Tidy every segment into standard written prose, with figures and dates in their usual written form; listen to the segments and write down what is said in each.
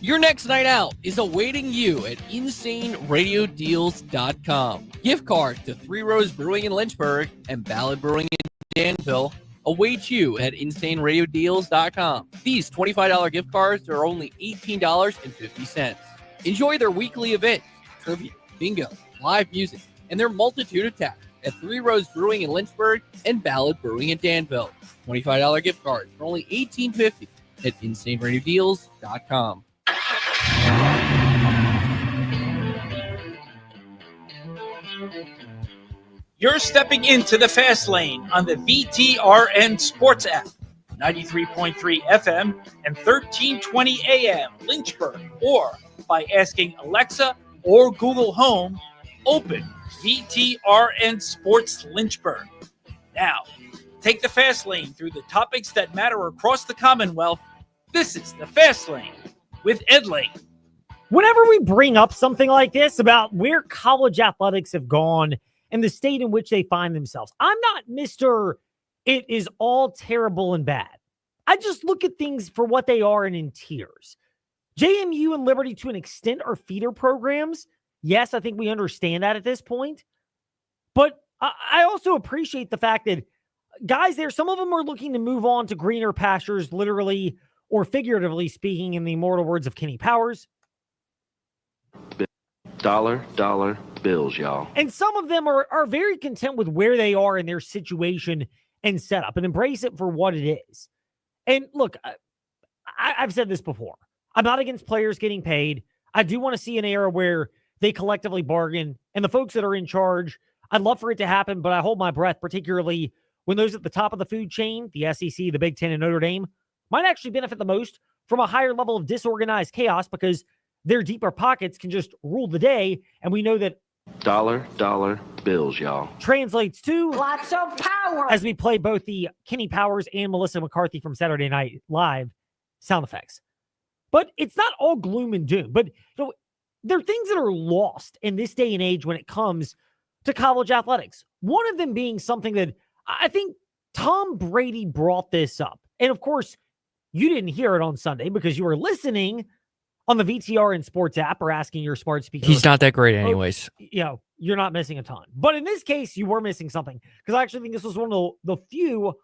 Your next night out is awaiting you at InsaneRadioDeals.com. Gift cards to Three Rose Brewing in Lynchburg and Ballad Brewing in Danville await you at InsaneRadioDeals.com. These $25 gift cards are only $18.50. Enjoy their weekly events, trivia, bingo, live music, and their multitude of taps at Three Rose Brewing in Lynchburg and Ballad Brewing in Danville. $25 gift cards for only $18.50 at InsaneRadioDeals.com. You're stepping into the fast lane on the VTRN Sports app, 93.3 FM and 1320 AM Lynchburg, or by asking Alexa or Google Home, open VTRN Sports Lynchburg. Now, take the fast lane through the topics that matter across the Commonwealth. This is the Fast Lane with Ed Lane. Whenever we bring up something like this about where college athletics have gone and the state in which they find themselves, I'm not Mr. It is all terrible and bad. I just look at things for what they are and in tiers. JMU and Liberty, to an extent, are feeder programs. Yes, I think we understand that at this point. But I also appreciate the fact that guys there, some of them are looking to move on to greener pastures, literally or figuratively speaking, in the immortal words of Kenny Powers. Dollar bills, y'all. And some of them are very content with where they are in their situation and setup and embrace it for what it is. And look, I've said this before. I'm not against players getting paid. I do want to see an era where they collectively bargain. And the folks that are in charge, I'd love for it to happen, but I hold my breath, particularly when those at the top of the food chain, the SEC, the Big Ten, and Notre Dame, might actually benefit the most from a higher level of disorganized chaos because their deeper pockets can just rule the day. And we know that Dollar bills, y'all. Translates to lots of power. As we play both the Kenny Powers and Melissa McCarthy from Saturday Night Live sound effects. But it's not all gloom and doom. But there are things that are lost in this day and age when it comes to college athletics. One of them being something that I think Tom Brady brought this up. And of course, you didn't hear it on Sunday because you were listening on the VTR and Sports app or asking your smart speaker. He's not that great anyways. You're not missing a ton. But in this case, you were missing something because I actually think this was one of the few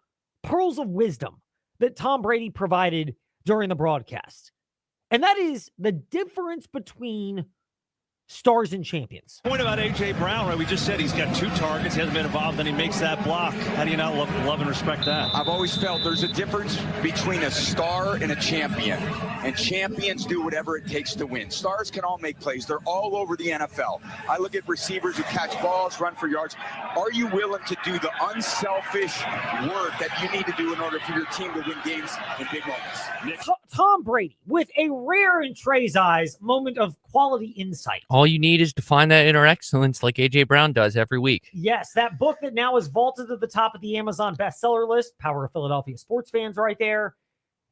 pearls of wisdom that Tom Brady provided during the broadcast. And that is the difference between stars and champions. Point about A.J. Brown, right? We just said he's got 2 targets. He hasn't been involved, and he makes that block. How do you not love and respect that? I've always felt there's a difference between a star and a champion. And champions do whatever it takes to win. Stars can all make plays. They're all over the NFL. I look at receivers who catch balls, run for yards. Are you willing to do the unselfish work that you need to do in order for your team to win games in big moments? Tom Brady, with a rare, in Trey's eyes, moment of quality insight. All you need is to find that inner excellence like A.J. Brown does every week. Yes, that book that now is vaulted to the top of the Amazon bestseller list, Power of Philadelphia Sports Fans right there,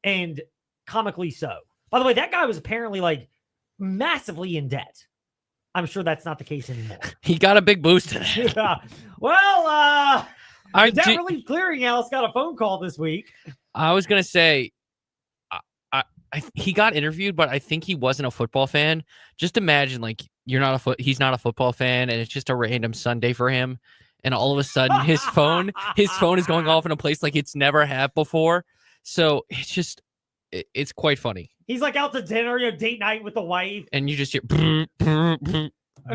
and comically so. By the way, that guy was apparently massively in debt. I'm sure that's not the case anymore. He got a big boost today. Yeah. Well, the Debt Relief Clearinghouse got a phone call this week. I was going to say, he got interviewed, but I think he wasn't a football fan. Just imagine, he's not a football fan, and it's just a random Sunday for him, and all of a sudden his phone is going off in a place like it's never had before. So it's quite funny. He's out to dinner, date night with the wife, and you just hear, and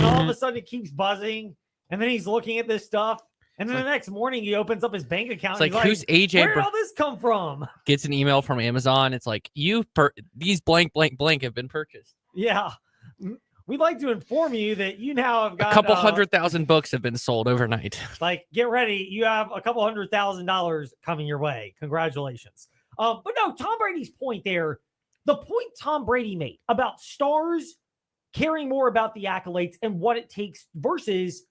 all of a sudden it keeps buzzing, and then he's looking at this stuff. And then the next morning, he opens up his bank account. It's who's AJ? Where did all this come from? Gets an email from Amazon. It's these blank have been purchased. Yeah. We'd like to inform you that you now have got a couple 100,000 books have been sold overnight. Get ready. You have a couple $100,000 coming your way. Congratulations. But no, Tom Brady's point there, the point Tom Brady made about stars caring more about the accolades and what it takes versus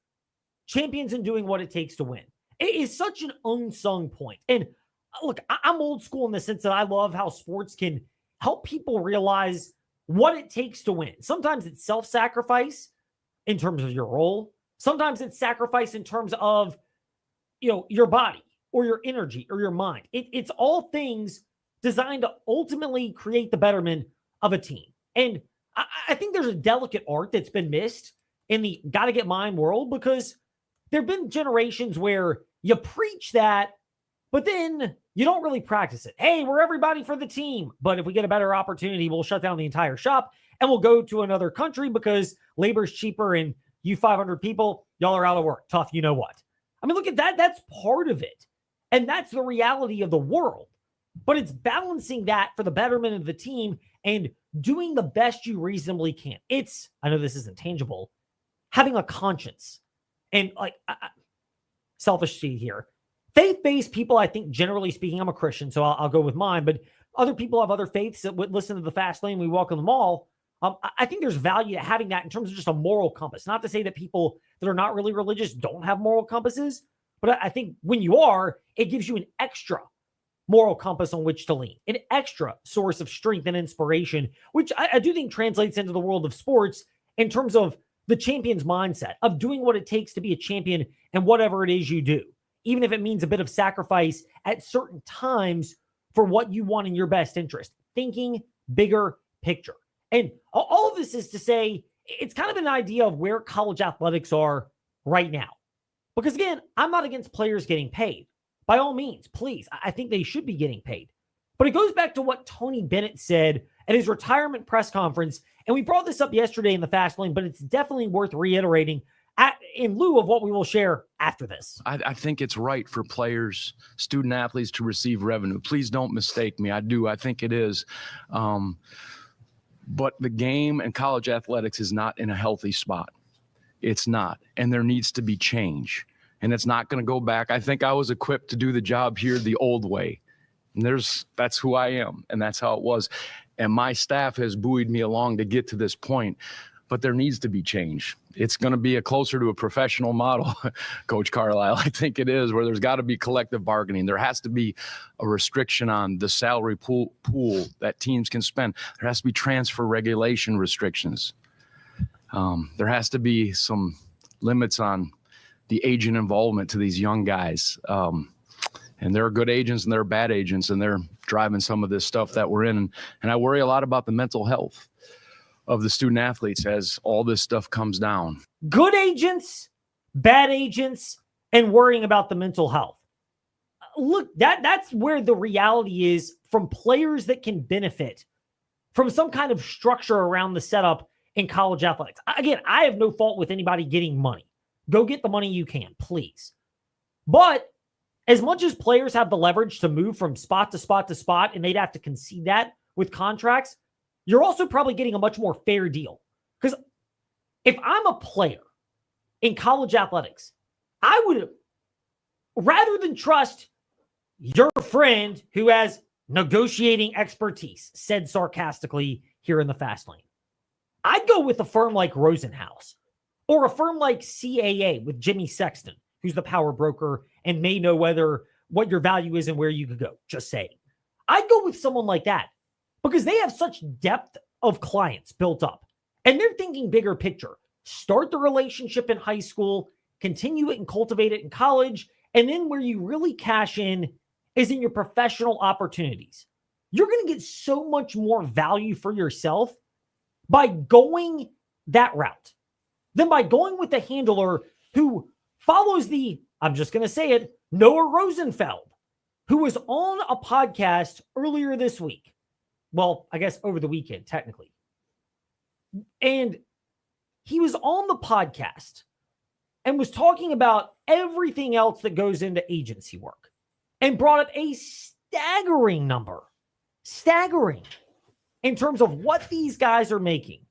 champions and doing what it takes to win. It is such an unsung point. And look, I'm old school in the sense that I love how sports can help people realize what it takes to win. Sometimes it's self-sacrifice in terms of your role. Sometimes it's sacrifice in terms of, your body or your energy or your mind. It's all things designed to ultimately create the betterment of a team. And I think there's a delicate art that's been missed in the gotta get mine world, because there have been generations where you preach that, but then you don't really practice it. Hey, we're everybody for the team. But if we get a better opportunity, we'll shut down the entire shop and we'll go to another country because labor's cheaper and you 500 people, y'all are out of work. Tough, you know what? I mean, look at that. That's part of it. And that's the reality of the world. But it's balancing that for the betterment of the team and doing the best you reasonably can. It's, I know this isn't tangible, having a conscience. And like, selfishly here, faith-based people, I think, generally speaking, I'm a Christian, so I'll go with mine, but other people have other faiths that would listen to the Fast Lane. We welcome them all. I think there's value to having that in terms of just a moral compass. Not to say that people that are not really religious don't have moral compasses, but I think when you are, it gives you an extra moral compass on which to lean, an extra source of strength and inspiration, which I do think translates into the world of sports in terms of the champion's mindset of doing what it takes to be a champion and whatever it is you do, even if it means a bit of sacrifice at certain times for what you want in your best interest, thinking bigger picture. And all of this is to say, it's kind of an idea of where college athletics are right now. Because again, I'm not against players getting paid. By all means, please, I think they should be getting paid. But it goes back to what Tony Bennett said at his retirement press conference. And we brought this up yesterday in the Fast Lane, but it's definitely worth reiterating in lieu of what we will share after this. I think it's right for players, student athletes to receive revenue. Please don't mistake me. I do. I think it is. But the game and college athletics is not in a healthy spot. It's not. And there needs to be change. And it's not going to go back. I think I was equipped to do the job here the old way. And that's who I am. And that's how it was. And my staff has buoyed me along to get to this point. But there needs to be change. It's going to be closer to a professional model, Coach Carlisle. I think it is, where there's got to be collective bargaining. There has to be a restriction on the salary pool that teams can spend. There has to be transfer regulation restrictions. There has to be some limits on the agent involvement to these young guys. And there are good agents and there are bad agents, and they're driving some of this stuff that we're in. And I worry a lot about the mental health of the student athletes as all this stuff comes down. Good agents, bad agents, and worrying about the mental health. Look, that's where the reality is from players that can benefit from some kind of structure around the setup in college athletics. Again, I have no fault with anybody getting money. Go get the money you can, please. But as much as players have the leverage to move from spot to spot to spot, and they'd have to concede that with contracts, you're also probably getting a much more fair deal. Because if I'm a player in college athletics, I would, rather than trust your friend who has negotiating expertise, said sarcastically here in the Fast Lane, I'd go with a firm like Rosenhaus or a firm like CAA with Jimmy Sexton, who's the power broker and may know what your value is and where you could go. Just saying. I'd go with someone like that, because they have such depth of clients built up. And they're thinking bigger picture. Start the relationship in high school, continue it and cultivate it in college, and then where you really cash in is in your professional opportunities. You're going to get so much more value for yourself by going that route than by going with the handler who follows I'm just going to say it, Noah Rosenfeld, who was on a podcast earlier this week. Well, I guess over the weekend, technically. And he was on the podcast and was talking about everything else that goes into agency work and brought up a staggering number, in terms of what these guys are making,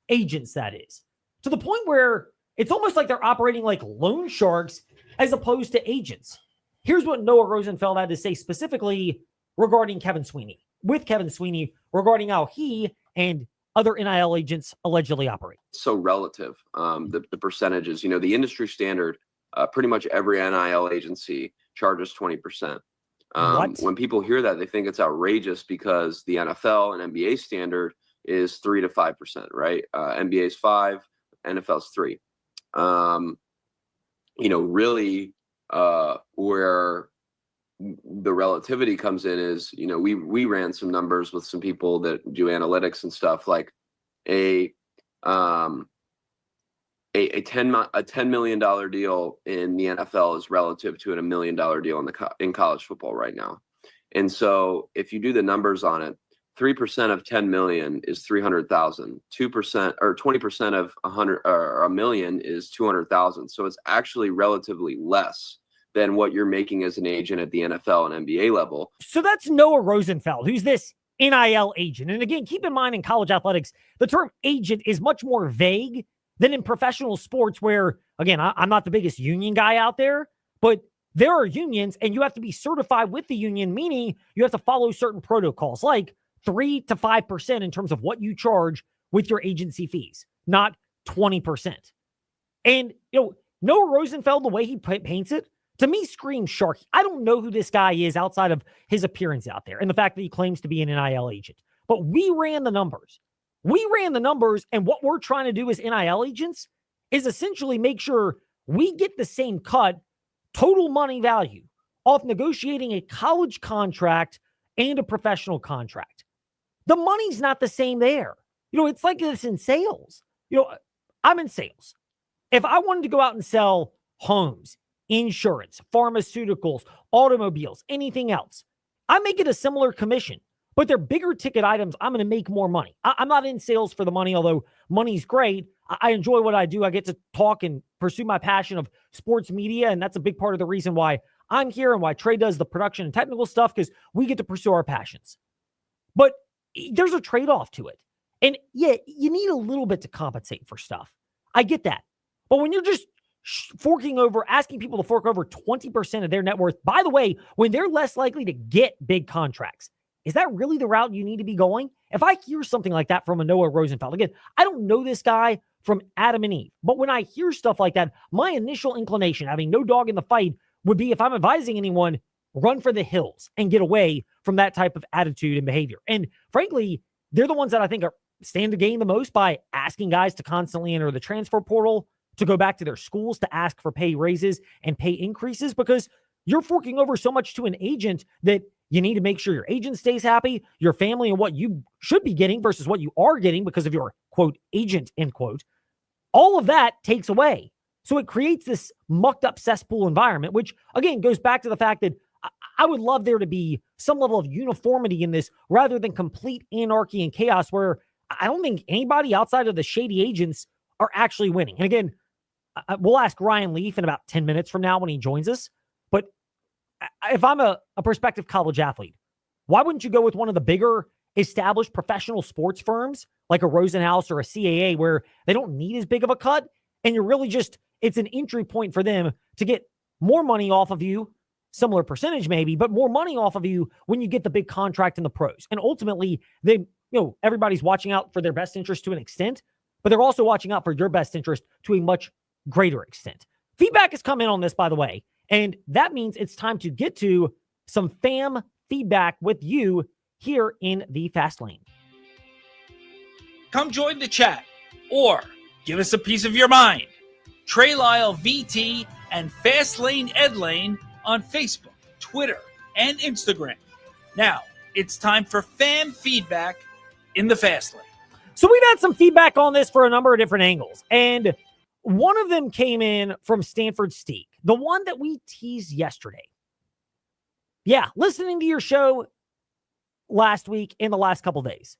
agents that is, to the point where it's almost like they're operating like loan sharks as opposed to agents. Here's what Noah Rosenfeld had to say specifically regarding Kevin Sweeney, regarding how he and other NIL agents allegedly operate. So relative, the percentages, the industry standard, pretty much every NIL agency charges 20%. When people hear that, they think it's outrageous because the NFL and NBA standard is 3 to 5%, right? NBA is 5, NFL's 3. Really, where the relativity comes in is, we ran some numbers with some people that do analytics and stuff. Like a $10 million deal in the NFL is relative to a $1 million deal in college football right now. And so if you do the numbers on it, 3% of 10 million is 300,000. 2% or 20% of 100 or a million is 200,000. So it's actually relatively less than what you're making as an agent at the NFL and NBA level. So that's Noah Rosenfeld, who's this NIL agent. And again, keep in mind in college athletics, the term agent is much more vague than in professional sports where, again, I'm not the biggest union guy out there, but there are unions and you have to be certified with the union, meaning you have to follow certain protocols like 3 to 5% in terms of what you charge with your agency fees, not 20%. And, Noah Rosenfeld, the way he paints it, to me screams Sharky. I don't know who this guy is outside of his appearance out there and the fact that he claims to be an NIL agent. But we ran the numbers. And what we're trying to do as NIL agents is essentially make sure we get the same cut, total money value, off negotiating a college contract and a professional contract. The money's not the same there. It's like this in sales. I'm in sales. If I wanted to go out and sell homes, insurance, pharmaceuticals, automobiles, anything else, I make it a similar commission, but they're bigger ticket items. I'm going to make more money. I'm not in sales for the money, although money's great. I enjoy what I do. I get to talk and pursue my passion of sports media, and that's a big part of the reason why I'm here and why Trey does the production and technical stuff, because we get to pursue our passions. But there's a trade-off to it. And yeah, you need a little bit to compensate for stuff. I get that. But when you're just asking people to fork over 20% of their net worth, by the way, when they're less likely to get big contracts, is that really the route you need to be going? If I hear something like that from a Noah Rosenfeld, again, I don't know this guy from Adam and Eve, but when I hear stuff like that, my initial inclination, having no dog in the fight, would be, if I'm advising anyone, run for the hills and get away from that type of attitude and behavior. And frankly, they're the ones that I think stand to gain the most by asking guys to constantly enter the transfer portal, to go back to their schools to ask for pay raises and pay increases, because you're forking over so much to an agent that you need to make sure your agent stays happy, your family, and what you should be getting versus what you are getting because of your, quote, agent, end quote. All of that takes away. So it creates this mucked up cesspool environment, which again goes back to the fact that I would love there to be some level of uniformity in this rather than complete anarchy and chaos where I don't think anybody outside of the shady agents are actually winning. And again, we'll ask Ryan Leaf in about 10 minutes from now when he joins us. But if I'm a prospective college athlete, why wouldn't you go with one of the bigger established professional sports firms like a Rosenhaus or a CAA where they don't need as big of a cut? And you're really it's an entry point for them to get more money off of you, similar percentage maybe, but more money off of you when you get the big contract in the pros. And ultimately, everybody's watching out for their best interest to an extent, but they're also watching out for your best interest to a much greater extent. Feedback has come in on this, by the way, and that means it's time to get to some fam feedback with you here in the Fast Lane. Come join the chat or give us a piece of your mind. Trey Lyle VT and Fastlane Ed Lane on Facebook, Twitter, and Instagram. Now, it's time for fan feedback in the Fast Lane. So we've had some feedback on this for a number of different angles, and one of them came in from Stanford Steak, the one that we teased yesterday. Yeah, listening to your show last week and the last couple days,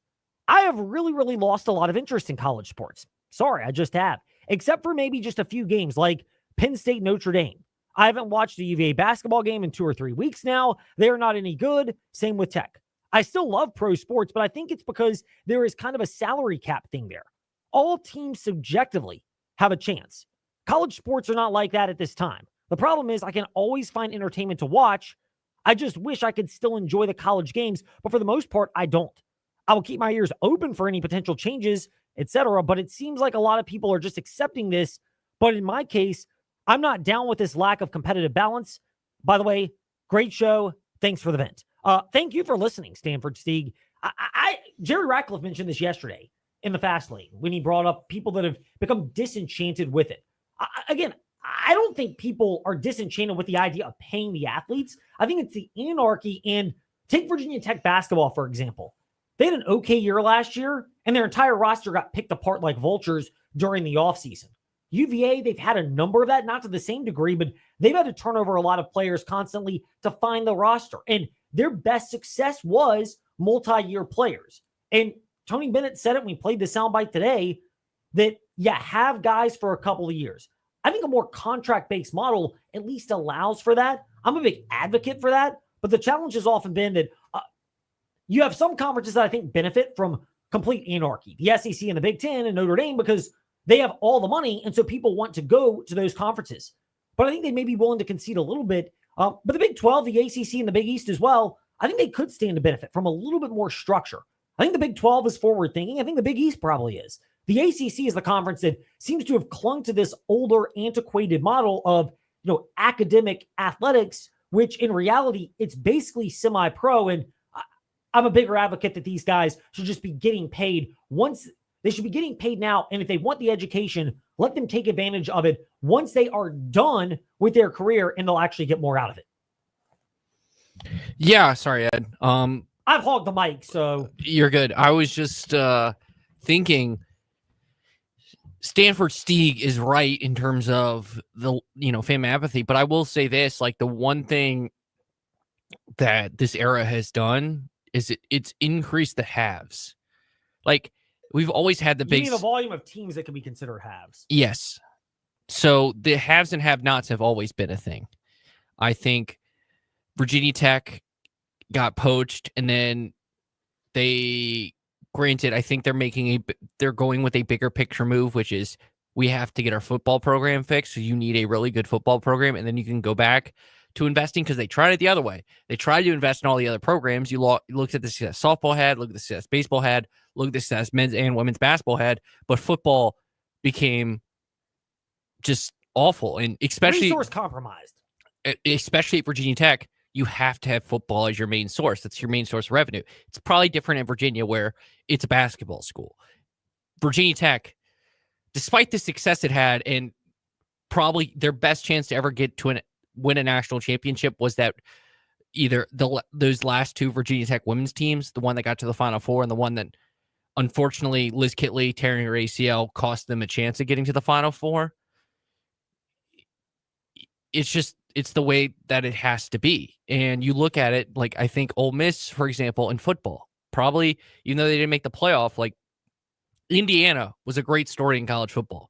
I have really, really lost a lot of interest in college sports. Sorry, I just have. Except for maybe just a few games like Penn State, Notre Dame. I haven't watched a UVA basketball game in 2 or 3 weeks now. They're not any good. Same with Tech. I still love pro sports, but I think it's because there is kind of a salary cap thing there. All teams subjectively have a chance. College sports are not like that at this time. The problem is I can always find entertainment to watch. I just wish I could still enjoy the college games, but for the most part, I don't. I will keep my ears open for any potential changes, etc. But it seems like a lot of people are just accepting this. But in my case, I'm not down with this lack of competitive balance. By the way, great show. Thanks for the vent. Thank you for listening, Stanford Steig. Jerry Ratcliffe mentioned this yesterday in the Fast Lane when he brought up people that have become disenchanted with it. Again, I don't think people are disenchanted with the idea of paying the athletes. I think it's the anarchy. And take Virginia Tech basketball, for example. They had an okay year last year, and their entire roster got picked apart like vultures during the offseason. UVA, they've had a number of that, not to the same degree, but they've had to turn over a lot of players constantly to find the roster. And their best success was multi-year players. And Tony Bennett said it when we played the soundbite today, that have guys for a couple of years. I think a more contract-based model at least allows for that. I'm a big advocate for that, but the challenge has often been that you have some conferences that I think benefit from complete anarchy. The SEC and the Big Ten and Notre Dame, because they have all the money, and so people want to go to those conferences. But I think they may be willing to concede a little bit. But the Big 12, the ACC, and the Big East as well, I think they could stand to benefit from a little bit more structure. I think the Big 12 is forward-thinking. I think the Big East probably is. The ACC is the conference that seems to have clung to this older, antiquated model of, academic athletics, which in reality, it's basically semi-pro. And I'm a bigger advocate that these guys should just be getting paid once. They should be getting paid now. And if they want the education, let them take advantage of it once they are done with their career, and they'll actually get more out of it. Yeah, sorry, Ed. I've hogged the mic, so you're good. I was just thinking Stanford Stieg is right in terms of the fan apathy, but I will say this: like, the one thing that this era has done is it's increased the halves. Like, we've always had the big. You mean the volume of teams that can be considered halves? Yes. So the haves and have-nots have always been a thing. I think Virginia Tech got poached, and then granted, I think they're going with a bigger picture move, which is we have to get our football program fixed. So you need a really good football program, and then you can go back to investing, because they tried it the other way. They tried to invest in all the other programs. You looked at the success softball had, look at the success baseball had, look at the success men's and women's basketball had, but football became just awful, and especially resource compromised. Especially at Virginia Tech, you have to have football as your main source. That's your main source of revenue. It's probably different in Virginia, where it's a basketball school. Virginia Tech, despite the success it had, and probably their best chance to ever get to win a national championship, was that either those last two Virginia Tech women's teams, the one that got to the Final Four and the one that, unfortunately, Liz Kitley tearing her ACL cost them a chance of getting to the Final Four. It's the way that it has to be. And you look at it, like, I think Ole Miss, for example, in football, probably, even though they didn't make the playoff, like, Indiana was a great story in college football.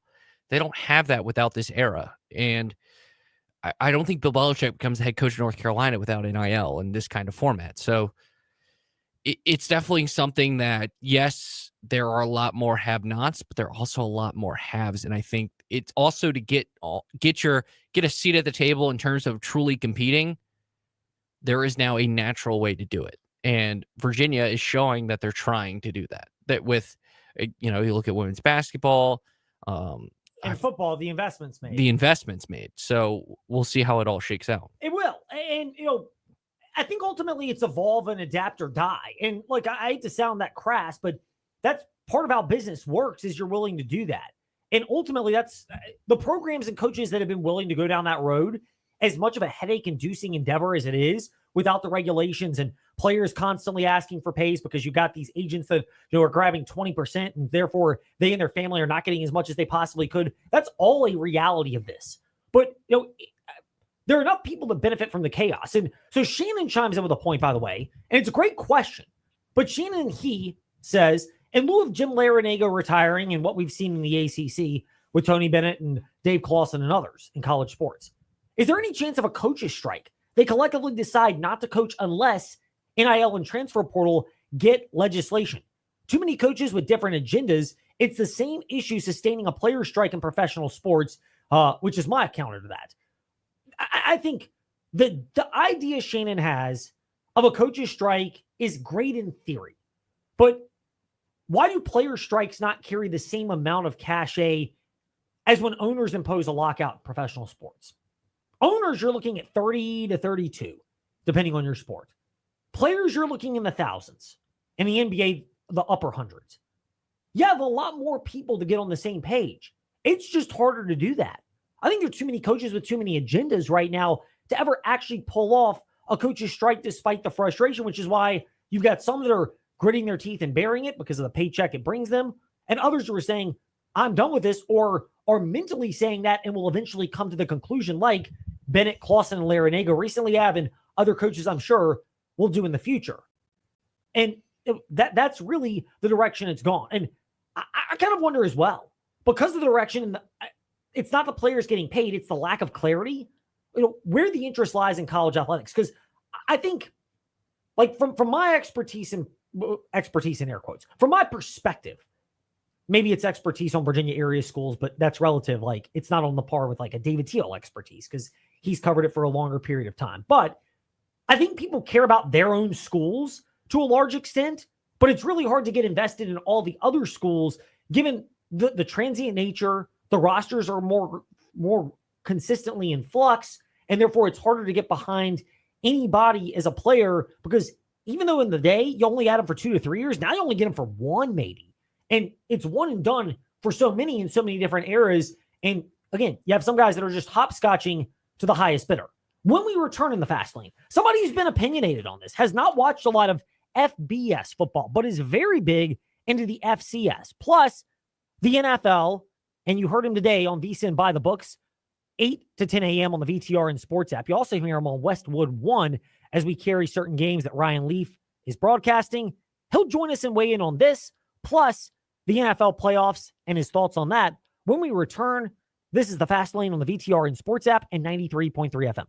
They don't have that without this era. And I don't think Bill Belichick becomes the head coach of North Carolina without NIL in this kind of format. So it's definitely something that, yes, there are a lot more have-nots, but there are also a lot more haves. And I think it's also to get a seat at the table in terms of truly competing. There is now a natural way to do it. And Virginia is showing that they're trying to do that. That with, you look at women's basketball, and football, the investments made. So we'll see how it all shakes out. It will. And, I think ultimately it's evolve and adapt or die. And like, I hate to sound that crass, but that's part of how business works, is you're willing to do that. And ultimately, that's the programs and coaches that have been willing to go down that road, as much of a headache-inducing endeavor as it is, without the regulations and players constantly asking for pays, because you got these agents that are grabbing 20%, and therefore they and their family are not getting as much as they possibly could. That's all a reality of this. But there are enough people to benefit from the chaos. And so Shannon chimes in with a point, by the way, and it's a great question. But Shannon, he says, in lieu of Jim Larinaga retiring and what we've seen in the ACC with Tony Bennett and Dave Clawson and others in college sports, is there any chance of a coach's strike? They collectively decide not to coach unless NIL and transfer portal get legislation. Too many coaches with different agendas. It's the same issue sustaining a player strike in professional sports, which is my counter to that. I think the idea Shannon has of a coach's strike is great in theory, but why do player strikes not carry the same amount of cachet as when owners impose a lockout in professional sports? Owners, you're looking at 30 to 32, depending on your sport. Players, you're looking in the thousands. In the NBA, the upper hundreds. You have a lot more people to get on the same page. It's just harder to do that. I think there are too many coaches with too many agendas right now to ever actually pull off a coach's strike despite the frustration, which is why you've got some that are gritting their teeth and bearing it because of the paycheck it brings them. And others who are saying, I'm done with this, or are mentally saying that and will eventually come to the conclusion like Bennett, Clausen, and Larinaga recently have, and other coaches I'm sure will do in the future. And that's really the direction it's gone. And I kind of wonder as well, because of the direction, it's not the players getting paid, it's the lack of clarity, where the interest lies in college athletics. Because I think, like, from my expertise in air quotes, from my perspective, maybe it's expertise on Virginia area schools, but that's relative. Like, it's not on the par with like a David Teal expertise because he's covered it for a longer period of time. But I think people care about their own schools to a large extent, but it's really hard to get invested in all the other schools given the transient nature. The rosters are more consistently in flux, and therefore it's harder to get behind anybody as a player, because even though in the day you only had them for 2 to 3 years, now you only get them for one maybe. And it's one and done for so many in so many different eras. And again, you have some guys that are just hopscotching to the highest bidder. When we return in the fast lane, somebody who's been opinionated on this, has not watched a lot of FBS football, but is very big into the FCS, plus the NFL. And you heard him today on VSiN by the Books, 8 to 10 a.m. on the VTRN Sports app. You also hear him on Westwood 1 as we carry certain games that Ryan Leaf is broadcasting. He'll join us and weigh in on this, plus the NFL playoffs and his thoughts on that. When we return, this is the Fast Lane on the VTRN Sports app and 93.3 FM.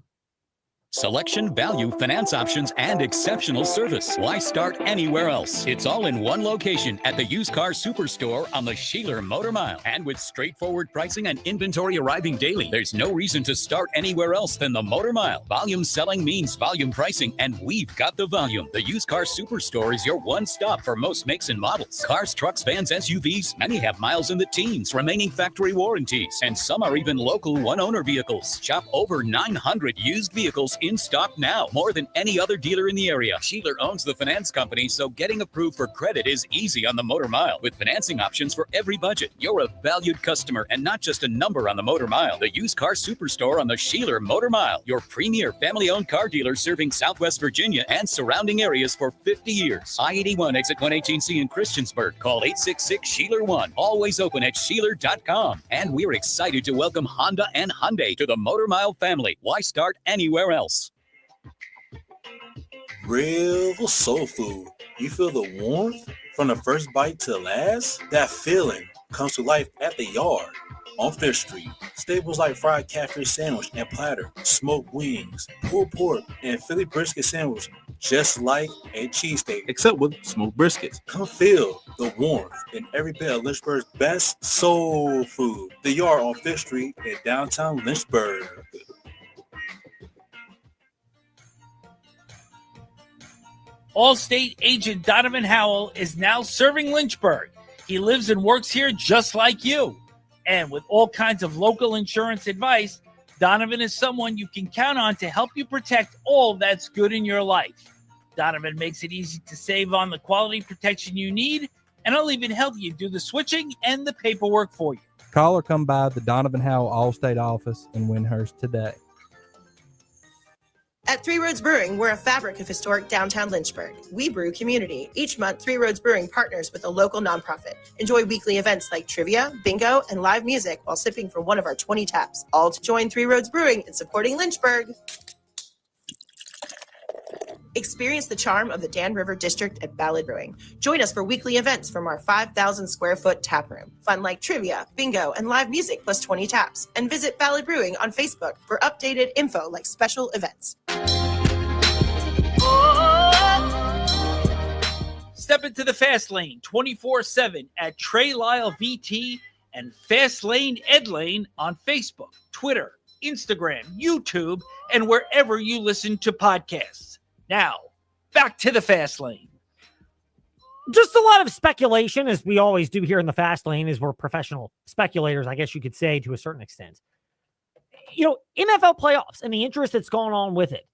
Selection, value, finance options, and exceptional service. Why start anywhere else? It's all in one location at the Used Car Superstore on the Sheeler Motor Mile. And with straightforward pricing and inventory arriving daily, there's no reason to start anywhere else than the Motor Mile. Volume selling means volume pricing, and we've got the volume. The Used Car Superstore is your one stop for most makes and models. Cars, trucks, vans, SUVs, many have miles in the teens, remaining factory warranties, and some are even local one-owner vehicles. Shop over 900 used vehicles in stock now, more than any other dealer in the area. Sheeler owns the finance company, so getting approved for credit is easy on the Motor Mile. With financing options for every budget, you're a valued customer and not just a number on the Motor Mile. The Used Car Superstore on the Sheeler Motor Mile, your premier family-owned car dealer serving Southwest Virginia and surrounding areas for 50 years. I-81 exit 118C in Christiansburg. Call 866-SHEELER1. Always open at Sheeler.com. And we're excited to welcome Honda and Hyundai to the Motor Mile family. Why start anywhere else? Real soul food. You feel the warmth from the first bite to the last? That feeling comes to life at the Yard on Fifth Street. Staples like fried catfish sandwich and platter, smoked wings, pulled pork, and Philly brisket sandwich, just like a cheesesteak, except with smoked briskets. Come feel the warmth in every bit of Lynchburg's best soul food. The Yard on Fifth Street in downtown Lynchburg. Allstate agent Donovan Howell is now serving Lynchburg. He lives and works here just like you. And with all kinds of local insurance advice, Donovan is someone you can count on to help you protect all that's good in your life. Donovan makes it easy to save on the quality protection you need, and I'll even help you do the switching and the paperwork for you. Call or come by the Donovan Howell Allstate office in Windhurst today. At Three Roads Brewing, we're a fabric of historic downtown Lynchburg. We brew community. Each month, Three Roads Brewing partners with a local nonprofit. Enjoy weekly events like trivia, bingo, and live music while sipping from one of our 20 taps. All to join Three Roads Brewing in supporting Lynchburg. Experience the charm of the Dan River District at Ballad Brewing. Join us for weekly events from our 5,000 square foot tap room. Fun like trivia, bingo, and live music plus 20 taps. And visit Ballad Brewing on Facebook for updated info like special events. Step into the Fast Lane 24/7 at Trey Lyle VT and Fast Lane Ed Lane on Facebook, Twitter, Instagram, YouTube, and wherever you listen to podcasts. Now, back to the Fast Lane. Just a lot of speculation, as we always do here in the Fast Lane, as we're professional speculators, I guess you could say, to a certain extent. You know, NFL playoffs and the interest that's gone on with it.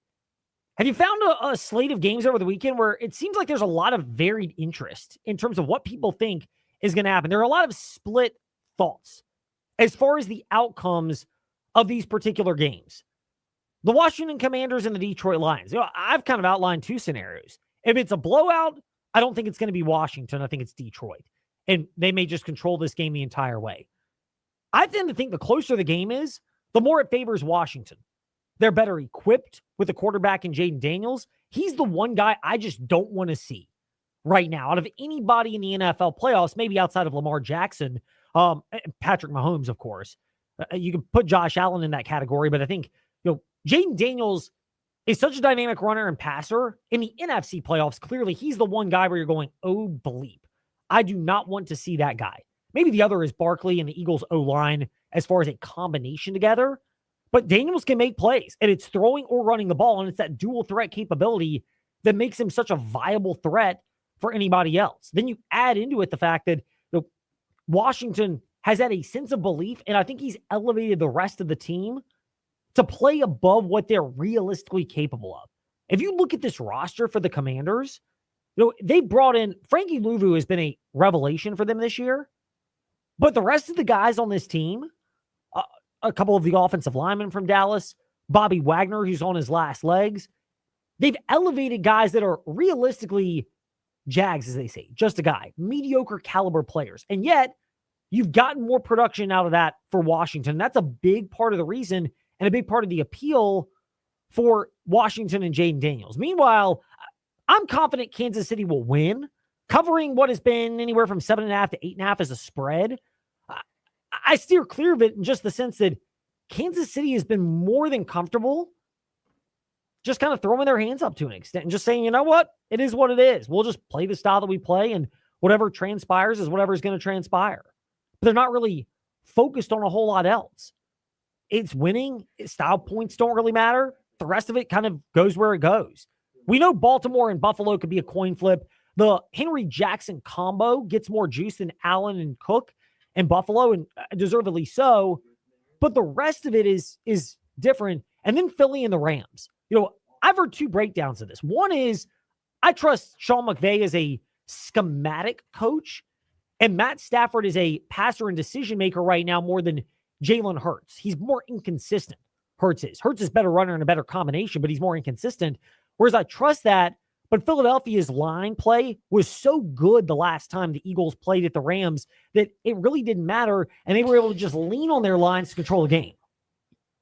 Have you found a slate of games over the weekend where it seems like there's a lot of varied interest in terms of what people think is going to happen? There are a lot of split thoughts as far as the outcomes of these particular games. The Washington Commanders and the Detroit Lions. You know, I've kind of outlined two scenarios. If it's a blowout, I don't think it's going to be Washington. I think it's Detroit. And they may just control this game the entire way. I tend to think the closer the game is, the more it favors Washington. They're better equipped with a quarterback in Jaden Daniels. He's the one guy I just don't want to see right now out of anybody in the NFL playoffs, maybe outside of Lamar Jackson, Patrick Mahomes, of course. You can put Josh Allen in that category, but I think, Jaden Daniels is such a dynamic runner and passer in the NFC playoffs. Clearly, he's the one guy where you're going, oh, bleep. I do not want to see that guy. Maybe the other is Barkley and the Eagles O-line as far as a combination together. But Daniels can make plays, and it's throwing or running the ball, and it's that dual threat capability that makes him such a viable threat for anybody else. Then you add into it the fact that Washington has had a sense of belief, and I think he's elevated the rest of the team to play above what they're realistically capable of. If you look at this roster for the Commanders, they brought in Frankie Louvu has been a revelation for them this year, but the rest of the guys on this team, a couple of the offensive linemen from Dallas, Bobby Wagner, who's on his last legs, they've elevated guys that are realistically Jags, as they say, just a guy, mediocre caliber players. And yet, you've gotten more production out of that for Washington. That's a big part of the reason and a big part of the appeal for Washington and Jaden Daniels. Meanwhile, I'm confident Kansas City will win, covering what has been anywhere from 7.5 to 8.5 as a spread. I steer clear of it in just the sense that Kansas City has been more than comfortable just kind of throwing their hands up to an extent and just saying, you know what? It is what it is. We'll just play the style that we play, and whatever transpires is whatever is going to transpire. But they're not really focused on a whole lot else. It's winning. Style points don't really matter. The rest of it kind of goes where it goes. We know Baltimore and Buffalo could be a coin flip. The Henry Jackson combo gets more juice than Allen and Cook and Buffalo, and deservedly so. But the rest of it is different. And then Philly and the Rams. I've heard two breakdowns of this. One is I trust Sean McVay as a schematic coach, and Matt Stafford is a passer and decision maker right now more than Jalen Hurts. He's more inconsistent. Hurts is better runner and a better combination, but he's more inconsistent. Whereas I trust that, but Philadelphia's line play was so good the last time the Eagles played at the Rams that it really didn't matter, and they were able to just lean on their lines to control the game.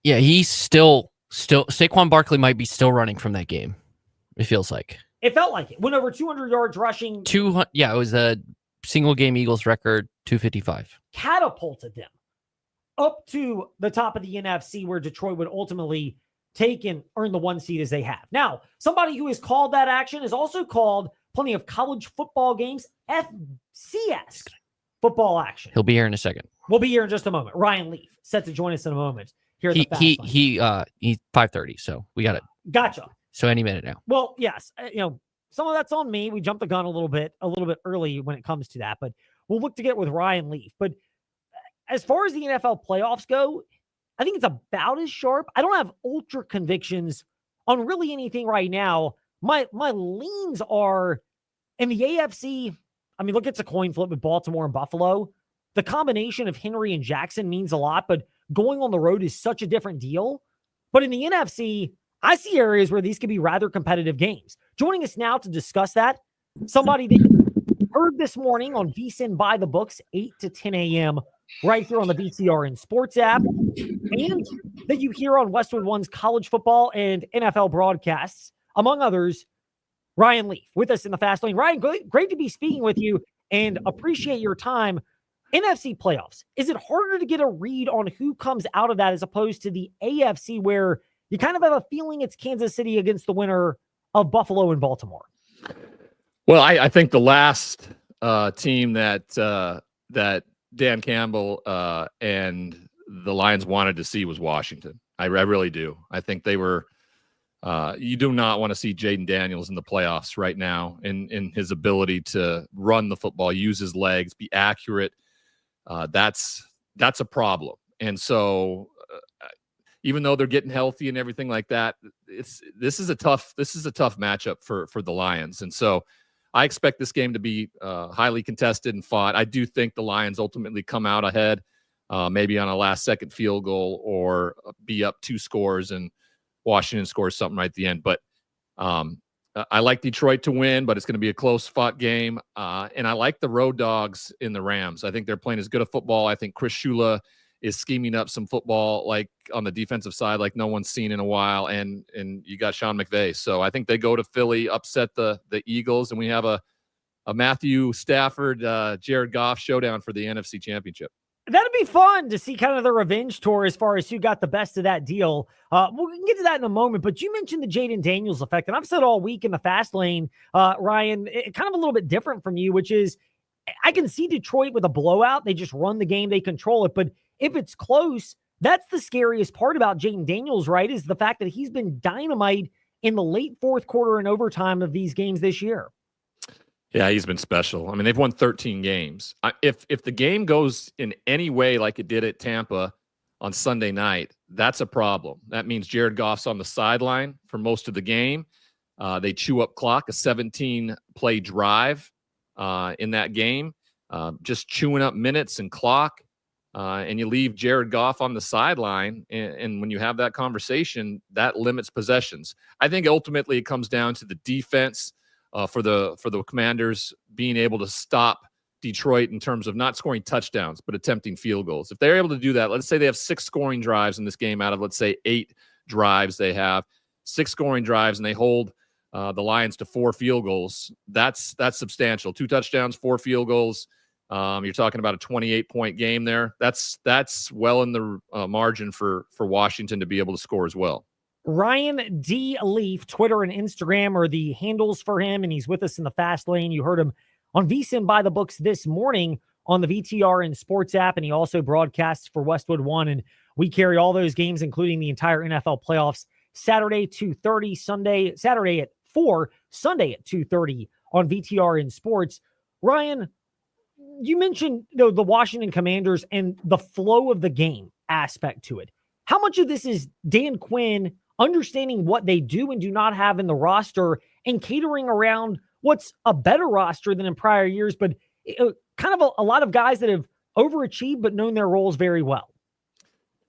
Yeah, he's still Saquon Barkley might be still running from that game. It feels like. It felt like it. Went over 200 yards rushing. Yeah, it was a single game Eagles record, 255. Catapulted them up to the top of the NFC, where Detroit would ultimately take and earn the 1 seed as they have. Now, somebody who has called that action has also called plenty of college football games, FCS football action. He'll be here in a second. We'll be here in just a moment. Ryan Leaf set to join us in a moment. Here at the Fast Lane. He's 5:30, so we got it. Gotcha. So any minute now. Well, yes, some of that's on me. We jumped the gun a little bit early when it comes to that, but we'll look to get with Ryan Leaf. But as far as the NFL playoffs go, I think it's about as sharp. I don't have ultra convictions on really anything right now. My leans are in the AFC. I mean, look, it's a coin flip with Baltimore and Buffalo. The combination of Henry and Jackson means a lot, but going on the road is such a different deal. But in the NFC, I see areas where these could be rather competitive games. Joining us now to discuss that, somebody that you heard this morning on VSiN by the Books, 8 to 10 a.m., right here on the VTRN Sports app, and that you hear on Westwood One's college football and NFL broadcasts, among others, Ryan Leaf, with us in the Fast Lane. Ryan, great to be speaking with you, and appreciate your time. NFC playoffs, is it harder to get a read on who comes out of that as opposed to the AFC, where you kind of have a feeling it's Kansas City against the winner of Buffalo and Baltimore? Well, I think the last team that Dan Campbell and the Lions wanted to see was Washington. I really do. I think they were you do not want to see Jaden Daniels in the playoffs right now in his ability to run the football, use his legs, be accurate. That's a problem. And so even though they're getting healthy and everything like that, this is a tough matchup for the Lions. And so I expect this game to be highly contested and fought. I do think the Lions ultimately come out ahead, maybe on a last-second field goal or be up 2 scores and Washington scores something right at the end. But I like Detroit to win, but it's going to be a close fought game. And I like the road dogs in the Rams. I think they're playing as good a football. I think Chris Shula is scheming up some football like on the defensive side like no one's seen in a while. And you got Sean McVay. So I think they go to Philly, upset the Eagles, and we have a Matthew Stafford, Jared Goff showdown for the NFC Championship. That'd be fun to see kind of the revenge tour as far as who got the best of that deal. We can get to that in a moment, but you mentioned the Jaden Daniels effect, and I've said all week in the fast lane, Ryan, kind of a little bit different from you, which is I can see Detroit with a blowout. They just run the game, they control it. But if it's close, that's the scariest part about Jaden Daniels, right, is the fact that he's been dynamite in the late fourth quarter and overtime of these games this year. Yeah, he's been special. I mean, they've won 13 games. If the game goes in any way like it did at Tampa on Sunday night, that's a problem. That means Jared Goff's on the sideline for most of the game. They chew up clock, a 17-play drive in that game, just chewing up minutes and clock. And you leave Jared Goff on the sideline. And when you have that conversation, that limits possessions. I think ultimately it comes down to the defense. For the Commanders being able to stop Detroit in terms of not scoring touchdowns, but attempting field goals. If they're able to do that, let's say they have 6 scoring drives in this game out of, let's say, 8 drives they have, 6 scoring drives, and they hold the Lions to 4 field goals. That's substantial. 2 touchdowns, 4 field goals. You're talking about a 28-point game there. That's well in the margin for Washington to be able to score as well. Ryan D. Leaf, Twitter and Instagram are the handles for him, and he's with us in the fast lane. You heard him on VSiN by the Books this morning on the VTRN Sports app, and he also broadcasts for Westwood One, and we carry all those games, including the entire NFL playoffs, Saturday 2:30, Saturday at 4, Sunday at 2:30 on VTRN Sports. Ryan, you mentioned the Washington Commanders and the flow of the game aspect to it. How much of this is Dan Quinn understanding what they do and do not have in the roster and catering around what's a better roster than in prior years, but kind of a lot of guys that have overachieved but known their roles very well?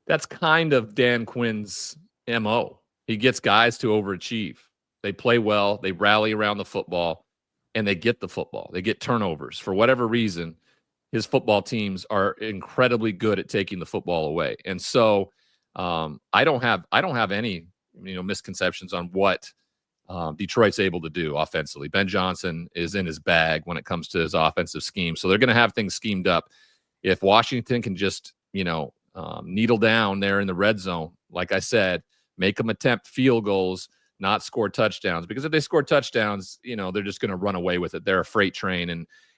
That's kind of Dan Quinn's MO. He gets guys to overachieve. They play well, they rally around the football, and they get the football. They get turnovers. For whatever reason, his football teams are incredibly good at taking the football away. And so I don't have any misconceptions on what Detroit's able to do offensively. Ben Johnson is in his bag when it comes to his offensive scheme. So they're going to have things schemed up. If Washington can just, needle down there in the red zone, like I said, make them attempt field goals, not score touchdowns. Because if they score touchdowns, they're just going to run away with it. They're a freight train,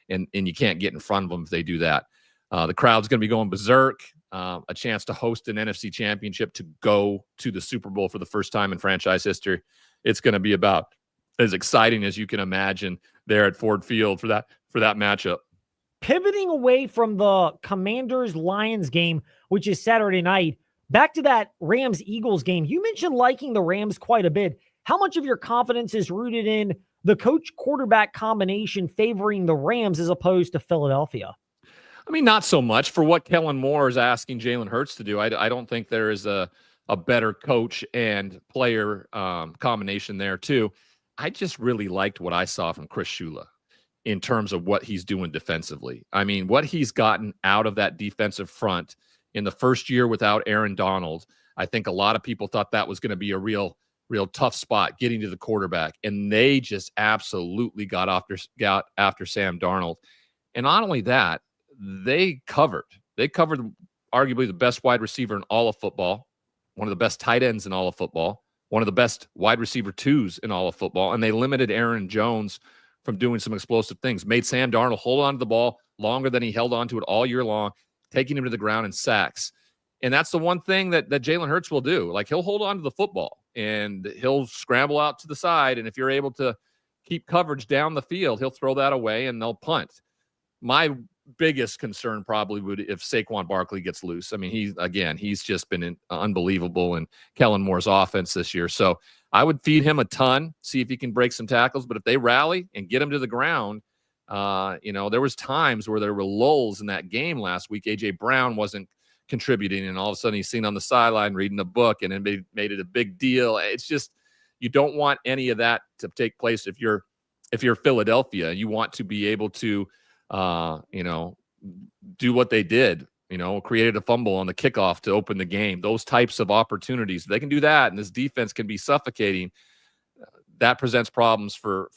and you can't get in front of them if they do that. The crowd's going to be going berserk. A chance to host an NFC championship, to go to the Super Bowl for the first time in franchise history. It's going to be about as exciting as you can imagine there at Ford Field for that matchup. Pivoting away from the Commanders-Lions game, which is Saturday night, back to that Rams-Eagles game. You mentioned liking the Rams quite a bit. How much of your confidence is rooted in the coach-quarterback combination favoring the Rams as opposed to Philadelphia? I mean, not so much. For what Kellen Moore is asking Jalen Hurts to do, I don't think there is a better coach and player combination there, too. I just really liked what I saw from Chris Shula in terms of what he's doing defensively. I mean, what he's gotten out of that defensive front in the first year without Aaron Donald, I think a lot of people thought that was going to be a real tough spot getting to the quarterback. And they just absolutely got after Sam Darnold. And not only that, they covered arguably the best wide receiver in all of football, one of the best tight ends in all of football, one of the best wide receiver twos in all of football, and they limited Aaron Jones from doing some explosive things, made Sam Darnold hold on to the ball longer than he held on to it all year long, taking him to the ground in sacks. And that's the one thing that Jalen Hurts will do. Like, he'll hold on to the football and he'll scramble out to the side, and if you're able to keep coverage down the field, he'll throw that away and they'll punt. My biggest concern probably would if Saquon Barkley gets loose. I mean, he's just been unbelievable in Kellen Moore's offense this year. So I would feed him a ton, see if he can break some tackles. But if they rally and get him to the ground, there was times where there were lulls in that game last week. A.J. Brown wasn't contributing, and all of a sudden he's seen on the sideline reading a book and it made it a big deal. It's just, You don't want any of that to take place if you're Philadelphia. You want to be able to, do what they did. Created a fumble on the kickoff to open the game. Those types of opportunities, they can do that, and this defense can be suffocating. That presents problems for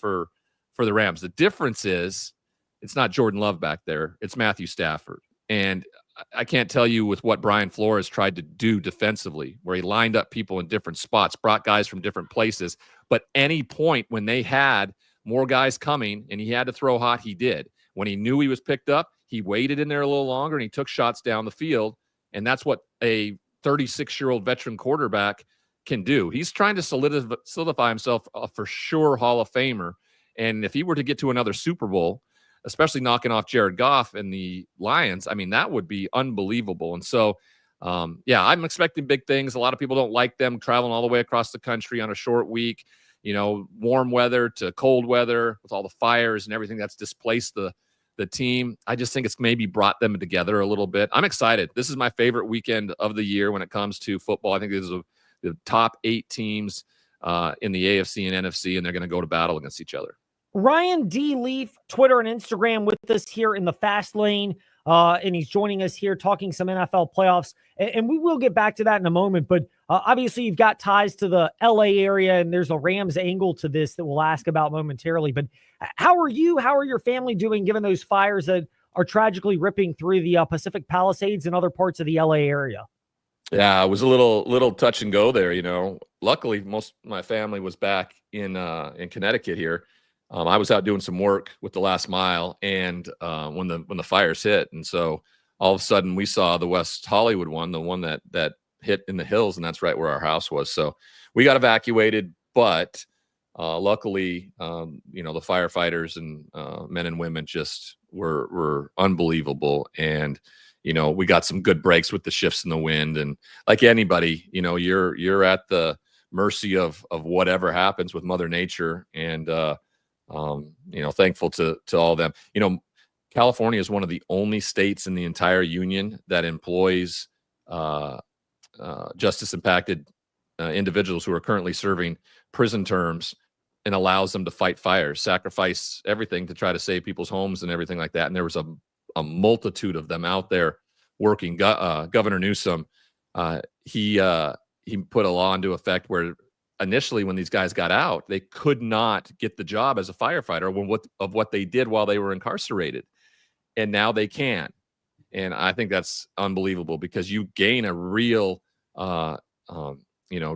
the Rams. The difference is it's not Jordan Love back there. It's Matthew Stafford. And I can't tell you with what Brian Flores tried to do defensively, where he lined up people in different spots, brought guys from different places. But any point when they had more guys coming and he had to throw hot, he did. When he knew he was picked up, he waited in there a little longer and he took shots down the field. And that's what a 36-year-old veteran quarterback can do. He's trying to solidify himself a for sure Hall of Famer. And if he were to get to another Super Bowl, especially knocking off Jared Goff and the Lions, I mean, that would be unbelievable. And so, I'm expecting big things. A lot of people don't like them traveling all the way across the country on a short week, warm weather to cold weather with all the fires and everything that's displaced the team. I just think it's maybe brought them together a little bit. I'm excited. This is my favorite weekend of the year when it comes to football. I think this is the top 8 teams in the AFC and NFC, and they're going to go to battle against each other. Ryan D. Leaf, Twitter and Instagram with us here in the fast lane. And he's joining us here talking some NFL playoffs. And we will get back to that in a moment. But obviously, you've got ties to the LA area, and there's a Rams angle to this that we'll ask about momentarily. But how are you? How are your family doing given those fires that are tragically ripping through the Pacific Palisades and other parts of the LA area? Yeah, it was a little touch and go there. Luckily, most of my family was back in Connecticut here. I was out doing some work with the last mile, and when the fires hit, and so all of a sudden we saw the West Hollywood one, the one that hit in the hills, and that's right where our house was. So we got evacuated, but luckily, the firefighters and men and women just were unbelievable, and we got some good breaks with the shifts in the wind, and like anybody, you're at the mercy of whatever happens with Mother Nature, and thankful to all of them. California is one of the only states in the entire union that employs justice impacted individuals who are currently serving prison terms and allows them to fight fires, sacrifice everything to try to save people's homes and everything like that. And there was a multitude of them out there working. Governor Newsom, he put a law into effect where initially when these guys got out, they could not get the job as a firefighter of what they did while they were incarcerated. And now they can. And I think that's unbelievable because you gain a real,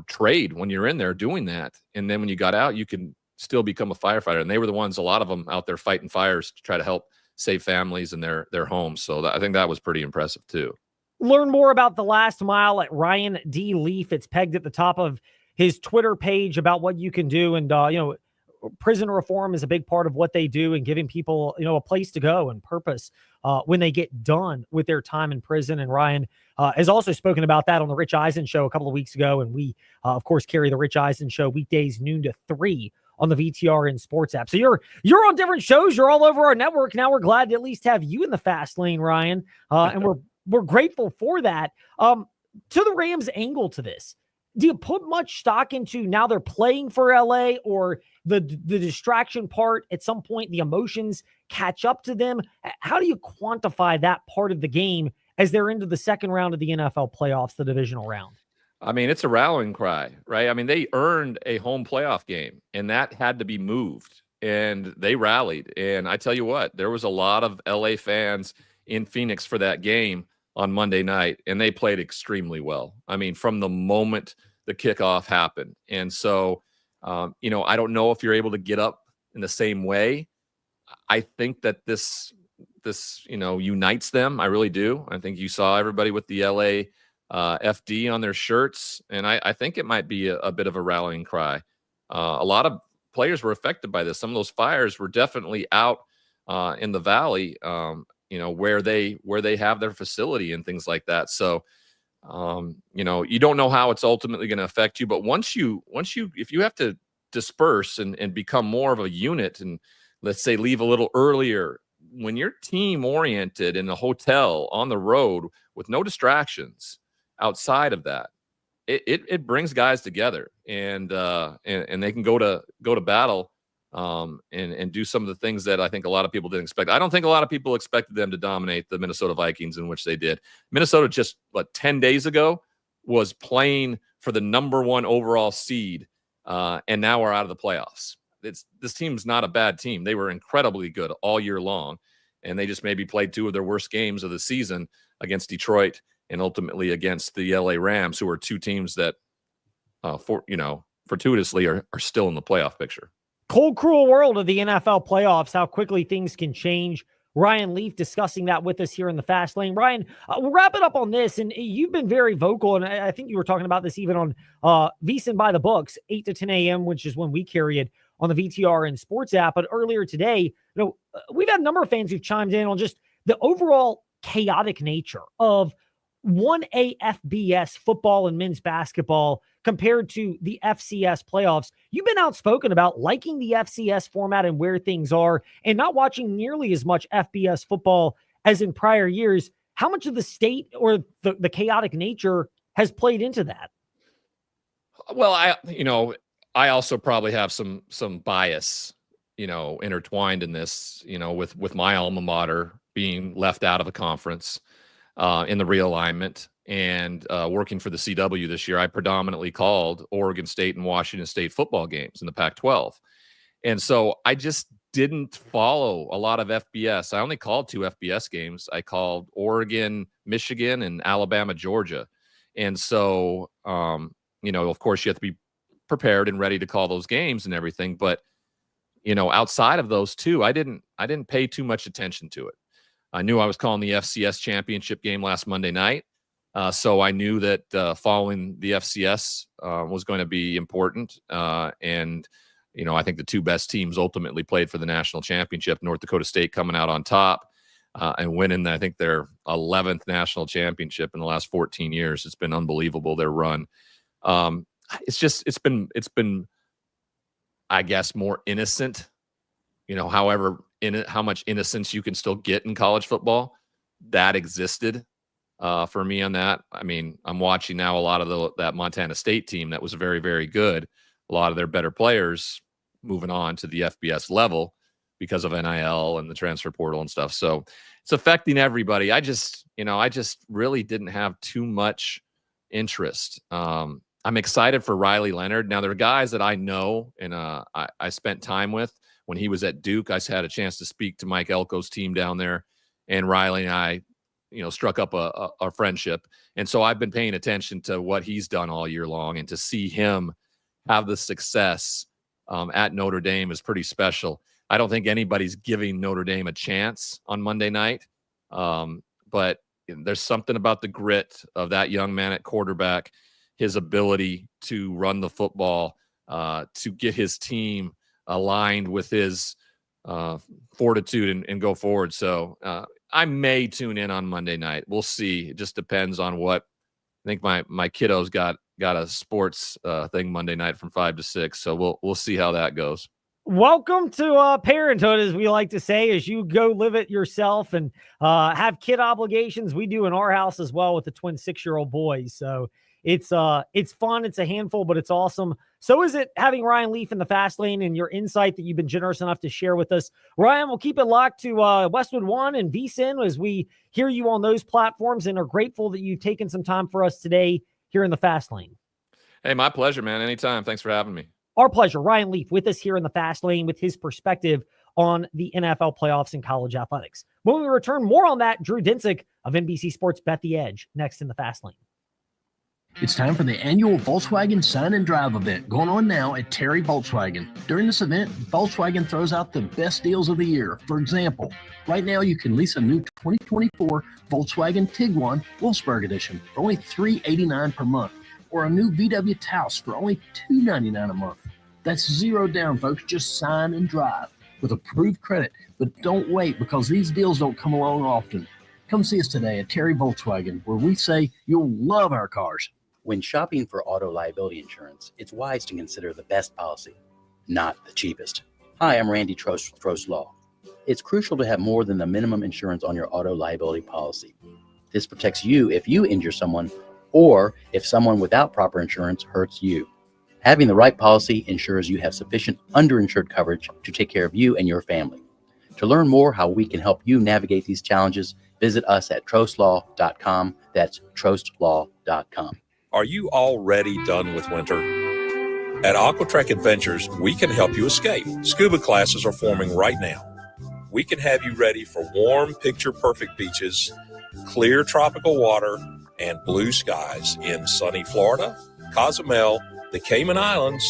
trade when you're in there doing that. And then when you got out, you can still become a firefighter. And they were the ones, a lot of them out there fighting fires to try to help save families and their homes. So I think that was pretty impressive too. Learn more about the last mile at Ryan D. Leaf. It's pegged at the top of his Twitter page about what you can do. And, prison reform is a big part of what they do and giving people, a place to go and purpose when they get done with their time in prison. And Ryan has also spoken about that on the Rich Eisen show a couple of weeks ago. And we, of course, carry the Rich Eisen show weekdays noon to 3 on the VTR and Sports app. So you're on different shows. You're all over our network. Now we're glad to at least have you in the fast lane, Ryan. And we're grateful for that. To the Rams angle to this, do you put much stock into now they're playing for LA, or the distraction part at some point, the emotions catch up to them? How do you quantify that part of the game as they're into the second round of the NFL playoffs, the divisional round? I mean, it's a rallying cry, right? I mean, they earned a home playoff game, and that had to be moved, and they rallied. And I tell you what, there was a lot of LA fans in Phoenix for that game on Monday night, and they played extremely well. I mean, from the moment the kickoff happened. And so, I don't know if you're able to get up in the same way. I think that this unites them. I really do. I think you saw everybody with the LA FD on their shirts, and I think it might be a bit of a rallying cry. A lot of players were affected by this. Some of those fires were definitely out in the valley, where they have their facility and things like that. So, you don't know how it's ultimately going to affect you, but if you have to disperse and become more of a unit, and let's say leave a little earlier, when you're team oriented in a hotel on the road with no distractions outside of that, it brings guys together, and they can go to battle and do some of the things that I think a lot of people didn't expect. I don't think a lot of people expected them to dominate the Minnesota Vikings, in which they did. Minnesota just 10 days ago was playing for the number 1 overall seed, and now we're out of the playoffs. This team's not a bad team. They were incredibly good all year long, and they just maybe played 2 of their worst games of the season against Detroit and ultimately against the LA Rams, who are 2 teams that, fortuitously are still in the playoff picture. Cold, cruel world of the NFL playoffs, how quickly things can change. Ryan Leaf discussing that with us here in the Fast Lane. Ryan, we'll wrap it up on this, and you've been very vocal, and I think you were talking about this even on VSiN by the Books, 8 to 10 a.m., which is when we carry it on the VTRN Sports app. But earlier today, we've had a number of fans who've chimed in on just the overall chaotic nature of 1A FBS football and men's basketball compared to the FCS playoffs. You've been outspoken about liking the FCS format and where things are and not watching nearly as much FBS football as in prior years. How much of the state or the chaotic nature has played into that? Well, I also probably have some bias, intertwined in this, with my alma mater being left out of a conference in the realignment, and working for the CW this year. I predominantly called Oregon State and Washington State football games in the Pac-12. And so I just didn't follow a lot of FBS. I only called 2 FBS games. I called Oregon, Michigan, and Alabama, Georgia. And so, of course you have to be prepared and ready to call those games and everything. But, outside of those 2, I didn't pay too much attention to it. I knew I was calling the FCS championship game last Monday night. So I knew that following the FCS was going to be important. And I think the 2 best teams ultimately played for the national championship. North Dakota State coming out on top and winning, I think, their 11th national championship in the last 14 years. It's been unbelievable, their run. It's been, I guess, more innocent, however, how much innocence you can still get in college football. That existed for me on that. I mean, I'm watching now a lot of that Montana State team that was very, very good. A lot of their better players moving on to the FBS level because of NIL and the transfer portal and stuff. So it's affecting everybody. I just really didn't have too much interest. I'm excited for Riley Leonard. Now, there are guys that I know and I spent time with when he was at Duke. I had a chance to speak to Mike Elko's team down there, and Riley and I, struck up a friendship. And so I've been paying attention to what he's done all year long, and to see him have the success at Notre Dame is pretty special. I don't think anybody's giving Notre Dame a chance on Monday night. But there's something about the grit of that young man at quarterback, his ability to run the football, to get his team aligned with his fortitude and go forward. So I may tune in on Monday night. We'll see. It just depends on what. I think my kiddo's got a sports thing Monday night from 5 to 6. So we'll see how that goes. Welcome to parenthood, as we like to say, as you go live it yourself and have kid obligations. We do in our house as well with the twin 6-year-old boys. So it's fun. It's a handful, but it's awesome. So is it having Ryan Leaf in the Fast Lane and your insight that you've been generous enough to share with us. Ryan, we'll keep it locked to Westwood One and VSiN as we hear you on those platforms, and are grateful that you've taken some time for us today here in the Fast Lane. Hey, my pleasure, man. Anytime. Thanks for having me. Our pleasure. Ryan Leaf with us here in the Fast Lane with his perspective on the NFL playoffs and college athletics. When we return, more on that, Drew Dinsick of NBC Sports Bet the Edge next in the Fast Lane. It's time for the annual Volkswagen Sign and Drive event going on now at Terry Volkswagen. During this event, Volkswagen throws out the best deals of the year. For example, right now you can lease a new 2024 Volkswagen Tiguan Wolfsburg Edition for only $389 per month, or a new VW Taos for only $299 a month. That's zero down, folks. Just sign and drive with approved credit. But don't wait, because these deals don't come along often. Come see us today at Terry Volkswagen, where we say you'll love our cars. When shopping for auto liability insurance, it's wise to consider the best policy, not the cheapest. Hi, I'm Randy Trost with Trost Law. It's crucial to have more than the minimum insurance on your auto liability policy. This protects you if you injure someone or if someone without proper insurance hurts you. Having the right policy ensures you have sufficient underinsured coverage to take care of you and your family. To learn more how we can help you navigate these challenges, visit us at trostlaw.com. That's trostlaw.com. Are you already done with winter? At Aquatrek Adventures, we can help you escape. Scuba classes are forming right now. We can have you ready for warm, picture-perfect beaches, clear tropical water, and blue skies in sunny Florida, Cozumel, the Cayman Islands,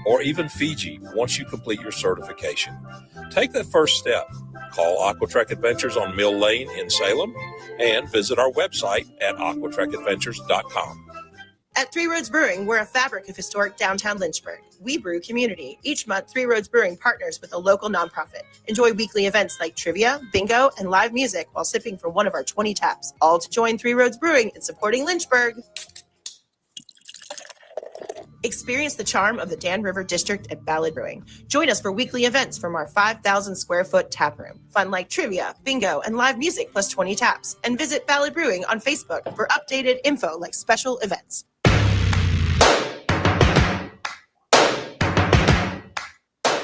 or even Fiji once you complete your certification. Take that first step. Call Aquatrek Adventures on Mill Lane in Salem and visit our website at aquatrekadventures.com. At Three Roads Brewing, we're a fabric of historic downtown Lynchburg. We brew community. Each month, Three Roads Brewing partners with a local nonprofit. Enjoy weekly events like trivia, bingo, and live music while sipping from one of our 20 taps. All to join Three Roads Brewing in supporting Lynchburg. Experience the charm of the Dan River District at Ballad Brewing. Join us for weekly events from our 5,000 square foot tap room. Fun like trivia, bingo, and live music plus 20 taps. And visit Ballad Brewing on Facebook for updated info like special events.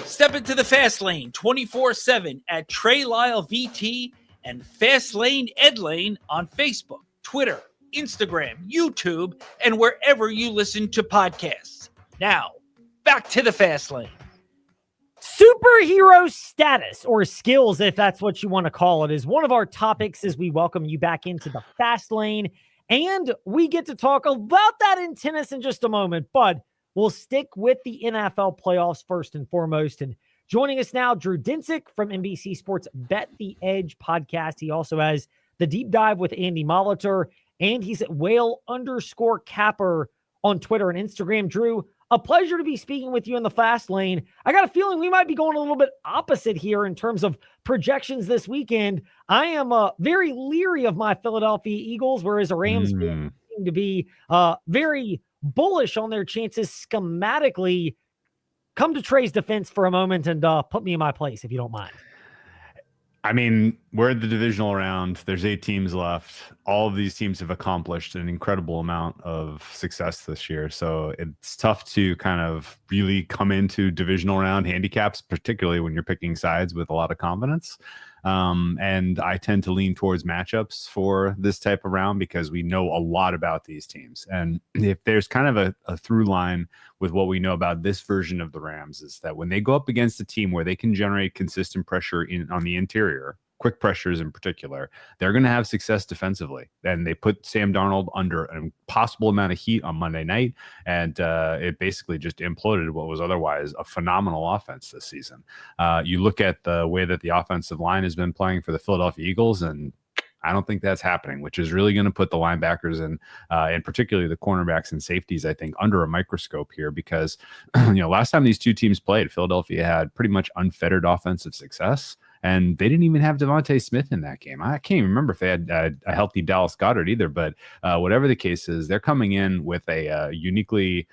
Step into the Fast Lane 24/7 at Trey Lyle VT and Fast Lane Ed Lane on Facebook, Twitter, Instagram, YouTube, and wherever you listen to podcasts. Now, back to the Fast Lane. Superhero status, or skills, if that's what you want to call it, is one of our topics as we welcome you back into the Fast Lane. And we get to talk about that in tennis in just a moment, but we'll stick with the NFL playoffs first and foremost. And joining us now, Drew Dinsick from NBC Sports Bet the Edge podcast. He also has the Deep Dive with Andy Molitor, and he's at whale_capper on Twitter and Instagram. Drew, a pleasure to be speaking with you in the Fast Lane. I got a feeling we might be going a little bit opposite here in terms of projections this weekend. I am very leery of my Philadelphia Eagles, whereas the Rams seem to be very bullish on their chances schematically. Come to Trey's defense for a moment and put me in my place, if you don't mind. I mean, we're in the divisional round. There's 8 teams left. All of these teams have accomplished an incredible amount of success this year. So it's tough to kind of really come into divisional round handicaps, particularly when you're picking sides with a lot of confidence. And I tend to lean towards matchups for this type of round because we know a lot about these teams. And if there's kind of a through line with what we know about this version of the Rams, is that when they go up against a team where they can generate consistent pressure on the interior, quick pressures in particular, they're going to have success defensively. And they put Sam Darnold under an impossible amount of heat on Monday night, and it basically just imploded what was otherwise a phenomenal offense this season. You look at the way that the offensive line has been playing for the Philadelphia Eagles, and I don't think that's happening, which is really going to put the linebackers and particularly the cornerbacks and safeties, I think, under a microscope here because, last time these two teams played, Philadelphia had pretty much unfettered offensive success. And they didn't even have Devontae Smith in that game. I can't even remember if they had a healthy Dallas Goedert either. But whatever the case is, they're coming in with a uniquely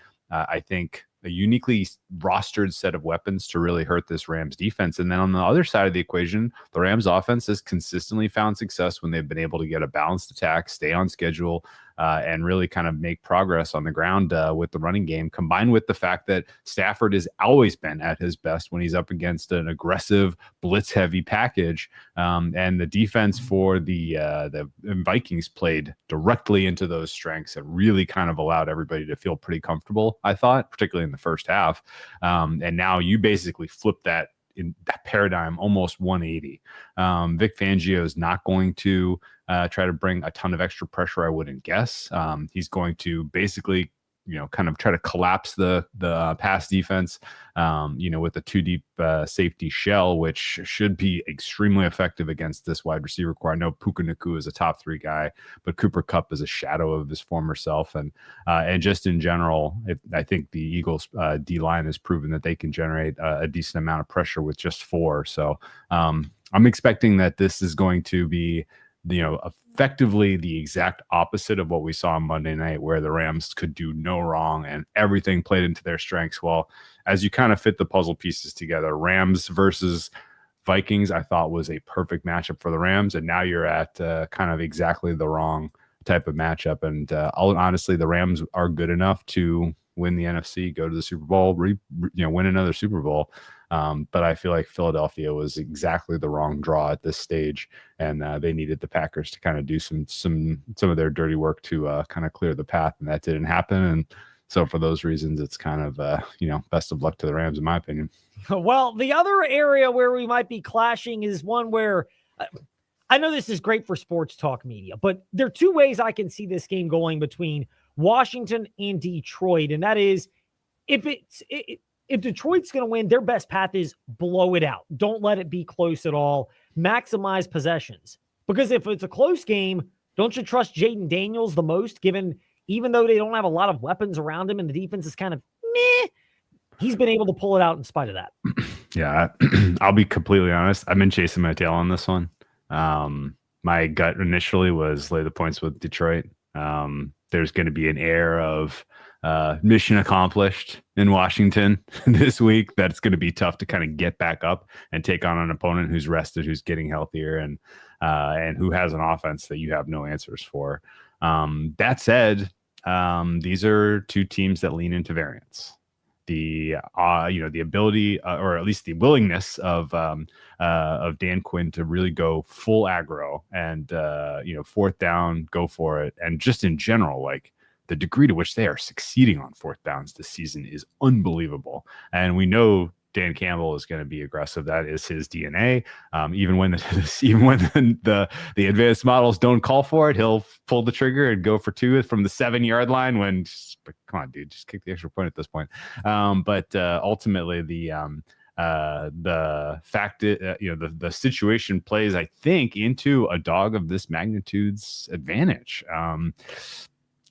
rostered set of weapons to really hurt this Rams defense. And then on the other side of the equation, the Rams offense has consistently found success when they've been able to get a balanced attack, stay on schedule, and really kind of make progress on the ground with the running game, combined with the fact that Stafford has always been at his best when he's up against an aggressive, blitz-heavy package. And the defense for the Vikings played directly into those strengths and really kind of allowed everybody to feel pretty comfortable, I thought, particularly in the first half. And now you basically flip that in that paradigm almost 180. Vic Fangio is not going to try to bring a ton of extra pressure, I wouldn't guess. He's going to basically, kind of try to collapse the pass defense, with the 2 deep safety shell, which should be extremely effective against this wide receiver core. I know Puka Nacua is a top 3 guy, but Cooper Kupp is a shadow of his former self. And just in general, I think the Eagles D-line has proven that they can generate a decent amount of pressure with just 4. So I'm expecting that this is going to be, effectively the exact opposite of what we saw on Monday night, where the Rams could do no wrong and everything played into their strengths. Well, as you kind of fit the puzzle pieces together, Rams versus Vikings, I thought was a perfect matchup for the Rams. And now you're at kind of exactly the wrong type of matchup. And honestly, the Rams are good enough to win the NFC, go to the Super Bowl, win another Super Bowl. But I feel like Philadelphia was exactly the wrong draw at this stage, and they needed the Packers to kind of do some of their dirty work to kind of clear the path, and that didn't happen. And so for those reasons, it's kind of best of luck to the Rams, in my opinion. Well, the other area where we might be clashing is one where I know this is great for sports talk media, but there are two ways I can see this game going between Washington and Detroit, and that is if Detroit's going to win, their best path is blow it out. Don't let it be close at all. Maximize possessions. Because if it's a close game, don't you trust Jaden Daniels the most, even though they don't have a lot of weapons around him and the defense is kind of meh, he's been able to pull it out in spite of that. Yeah, I'll be completely honest. I've been chasing my tail on this one. My gut initially was lay the points with Detroit. There's going to be an air of mission accomplished in Washington this week. That's going to be tough to kind of get back up and take on an opponent who's rested, who's getting healthier, and who has an offense that you have no answers for. That said, these are two teams that lean into variance. The ability, or at least the willingness of Dan Quinn to really go full aggro and fourth down, go for it, and just in general, like the degree to which they are succeeding on fourth downs this season is unbelievable. And we know Dan Campbell is going to be aggressive. That is his DNA. Even when the advanced models don't call for it, he'll pull the trigger and go for two from the 7-yard line. Come on, dude, just kick the extra point at this point. But ultimately, the fact the situation plays, I think, into a dog of this magnitude's advantage.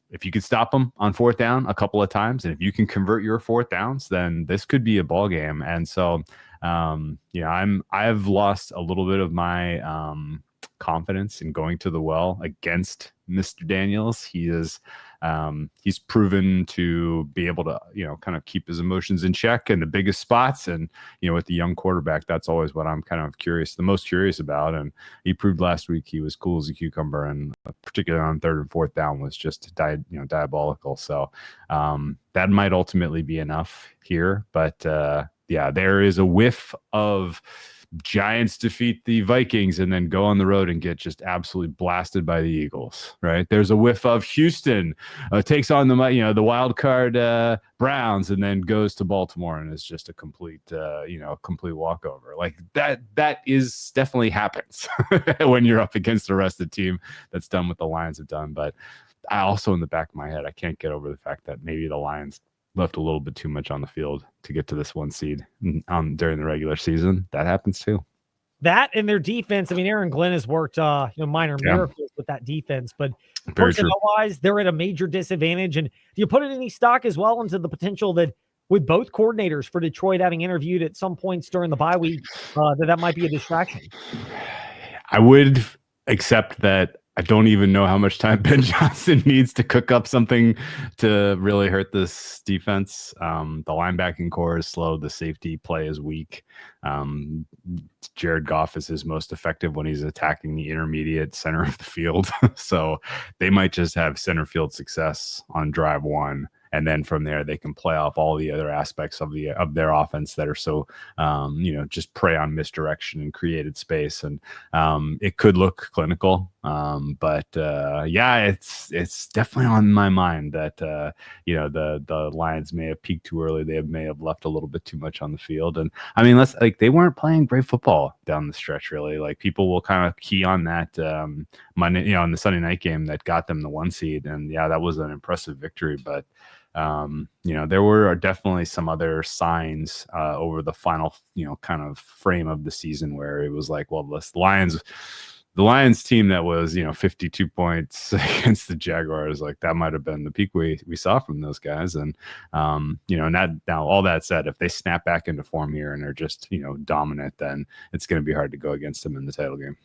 If you could stop them on fourth down a couple of times, and if you can convert your fourth downs, then this could be a ball game. And so, I've lost a little bit of my confidence in going to the well against Mr. Daniels. He's proven to be able to, kind of keep his emotions in check in the biggest spots. And, with the young quarterback, that's always what I'm kind of the most curious about. And he proved last week he was cool as a cucumber, and particularly on third and fourth down was just diabolical. So that might ultimately be enough here. But there is a whiff of Giants defeat the Vikings and then go on the road and get just absolutely blasted by the Eagles, right? There's a whiff of Houston takes on the wild card Browns and then goes to Baltimore and is just a complete walkover. Like that is definitely happens when you're up against a rested team that's done what the Lions have done. But I also, in the back of my head, I can't get over the fact that maybe the Lions left a little bit too much on the field to get to this one seed during the regular season. That happens too. That and their defense. I mean, Aaron Glenn has worked minor miracles with that defense, but personnel-wise, they're at a major disadvantage. And do you put any stock as well into the potential that with both coordinators for Detroit having interviewed at some points during the bye week, that might be a distraction? I would accept that. I don't even know how much time Ben Johnson needs to cook up something to really hurt this defense. The linebacking core is slow. The safety play is weak. Jared Goff is his most effective when he's attacking the intermediate center of the field. So they might just have center field success on drive one. And then from there, they can play off all the other aspects of their offense that are so, just prey on misdirection and created space. And it could look clinical. But it's definitely on my mind that, the Lions may have peaked too early. They may have left a little bit too much on the field. And I mean, they weren't playing great football down the stretch, really. Like people will kind of key on that Monday, on the Sunday night game that got them the 1 seed. And that was an impressive victory. But there were definitely some other signs over the final, kind of frame of the season where it was like, well, the Lions team that was, 52 points against the Jaguars, like that might have been the peak we saw from those guys. And, now all that said, if they snap back into form here and are just, dominant, then it's going to be hard to go against them in the title game.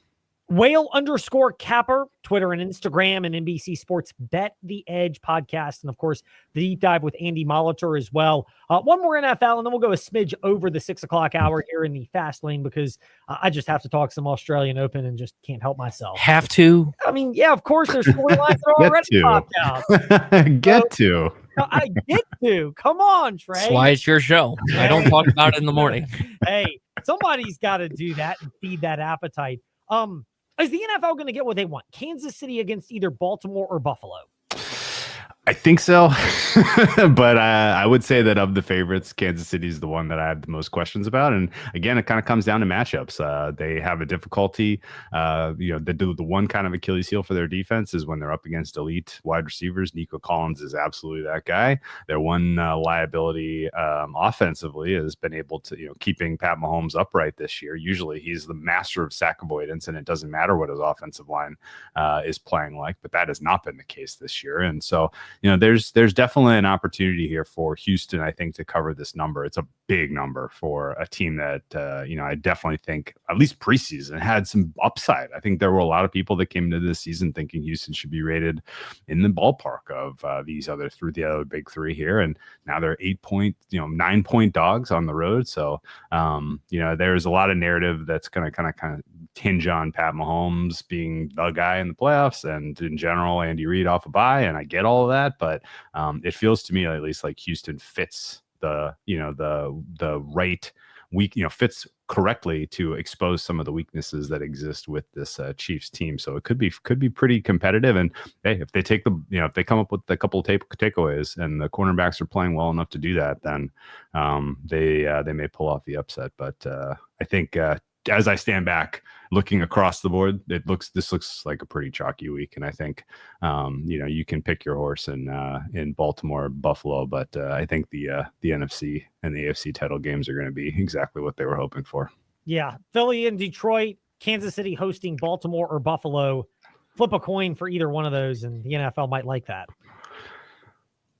Whale_Capper, Twitter and Instagram, and NBC Sports Bet the Edge podcast. And of course, the deep dive with Andy Molitor as well. One more NFL, and then we'll go a smidge over the 6 o'clock hour here in the fast lane because I just have to talk some Australian Open and just can't help myself. Have to? I mean, yeah, of course, there's storylines that are already popped out. I get to. Come on, Trey. That's why it's your show. I don't talk about it in the morning. Hey, somebody's got to do that and feed that appetite. Is the NFL going to get what they want? Kansas City against either Baltimore or Buffalo? I think so, but I would say that of the favorites, Kansas City is the one that I have the most questions about. And again, it kind of comes down to matchups. They have a difficulty. The one kind of Achilles heel for their defense is when they're up against elite wide receivers. Nico Collins is absolutely that guy. Their one liability offensively has been able to, keeping Pat Mahomes upright this year. Usually he's the master of sack avoidance, and it doesn't matter what his offensive line is playing like, but that has not been the case this year. And so, there's definitely an opportunity here for Houston, I think, to cover this number. It's a big number for a team that, I definitely think, at least preseason, had some upside. I think there were a lot of people that came into this season thinking Houston should be rated in the ballpark of the other big three here. And now they're 9-point dogs on the road. So, there's a lot of narrative that's going to kind of hinge on Pat Mahomes being the guy in the playoffs, and in general, Andy Reid off a bye. And I get all of that, but it feels to me at least like Houston fits the right week, fits correctly to expose some of the weaknesses that exist with this Chiefs team. So it could be pretty competitive. And hey, if they take if they come up with a couple of takeaways and the cornerbacks are playing well enough to do that, then they may pull off the upset. But I think as I stand back looking across the board, this looks like a pretty chalky week. And I think, you can pick your horse in Baltimore, Buffalo, but I think the NFC and the AFC title games are going to be exactly what they were hoping for. Yeah. Philly and Detroit, Kansas City hosting Baltimore or Buffalo. Flip a coin for either one of those, and the NFL might like that.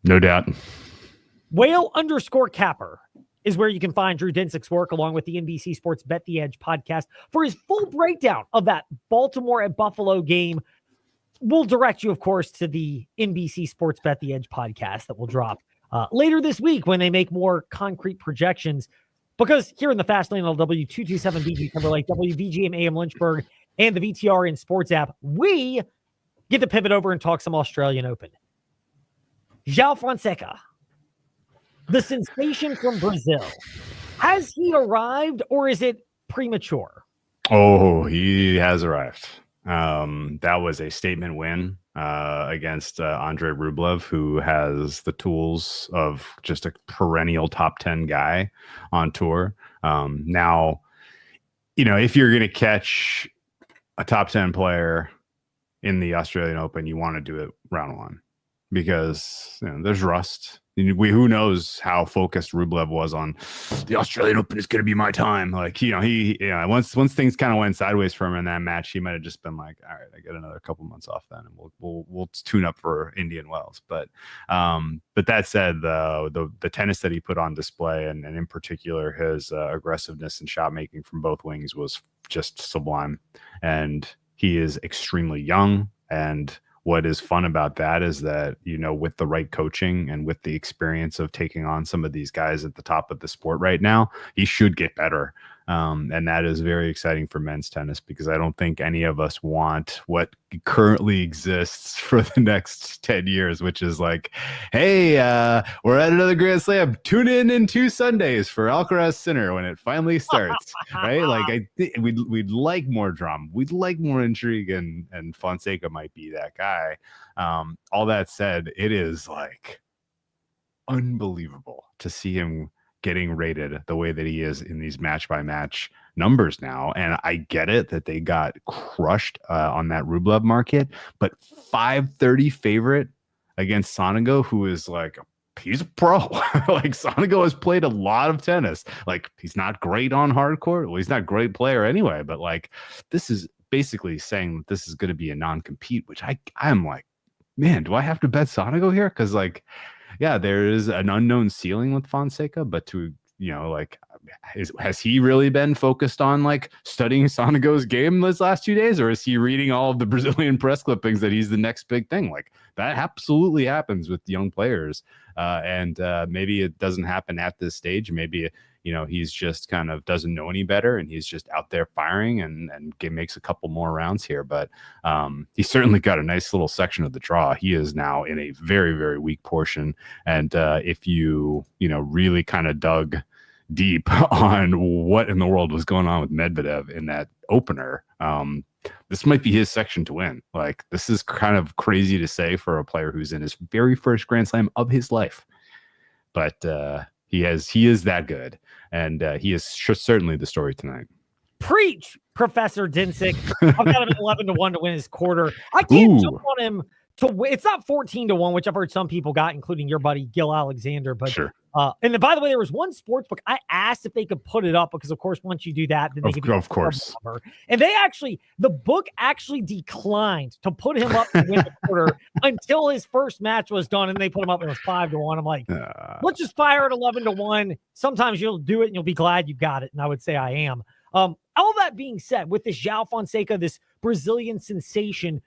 No doubt. Whale_Capper is where you can find Drew Dinsick's work, along with the NBC Sports Bet the Edge podcast, for his full breakdown of that Baltimore at Buffalo game. We'll direct you, of course, to the NBC Sports Bet the Edge podcast that will drop later this week when they make more concrete projections. Because here in the Fast Lane on W227BG Timberlake, WVGM AM Lynchburg, and the VTRN Sports app, we get to pivot over and talk some Australian Open. João Fonseca, the sensation from Brazil, has he arrived, or is it premature? Oh, he has arrived. That was a statement win against Andrei Rublev, who has the tools of just a perennial top 10 guy on tour. Now, if you're going to catch a top 10 player in the Australian Open, you want to do it round one, because there's rust. Who knows how focused Rublev was on the Australian Open is going to be my time. Once things kind of went sideways for him in that match, he might have just been like, all right, I got another couple months off then, and we'll tune up for Indian Wells. But that said, the tennis that he put on display, and in particular his aggressiveness and shot making from both wings, was just sublime. And he is extremely young, and what is fun about that is that, with the right coaching and with the experience of taking on some of these guys at the top of the sport right now, he should get better. And that is very exciting for men's tennis, because I don't think any of us want what currently exists for the next 10 years, which is like, hey, we're at another Grand Slam. Tune in 2 Sundays for Alcaraz Sinner when it finally starts, right? Like, we'd like more drama. We'd like more intrigue, and Fonseca might be that guy. All that said, it is like unbelievable to see him getting rated the way that he is in these match by match numbers now. And I get it that they got crushed on that Rublev market, but 530 favorite against Sonego, who is like, he's a pro. Like, Sonego has played a lot of tennis. Like, he's not great on hard court. Well, he's not a great player anyway, but like, this is basically saying that this is going to be a non-compete, which I'm like, man, do I have to bet Sonego here? Because, like, yeah, there is an unknown ceiling with Fonseca, but to, has he really been focused on like studying Sonego's game those last 2 days, or is he reading all of the Brazilian press clippings that he's the next big thing? Like that absolutely happens with young players, and maybe it doesn't happen at this stage. Maybe he's just kind of doesn't know any better, and he's just out there firing and makes a couple more rounds here. But he's certainly got a nice little section of the draw. He is now in a very, very weak portion, and if you really kind of dug deep on what in the world was going on with Medvedev in that opener, this might be his section to win. Like, this is kind of crazy to say for a player who's in his very first Grand Slam of his life, but he is that good, and he is certainly the story tonight. Preach, Professor Dinsick. I've got him at 11-1 to win his quarter. I can't jump on him to win. It's not 14-1, which I've heard some people got, including your buddy Gil Alexander. But sure. And then, by the way, there was one sports book I asked if they could put it up because, of course, once you do that, then they can of course. And the book actually declined to put him up to win the quarter until his first match was done, and they put him up and it was 5-1. I'm like, let's just fire at 11-1. Sometimes you'll do it and you'll be glad you got it, and I would say I am. All that being said, with this João Fonseca, this Brazilian sensation,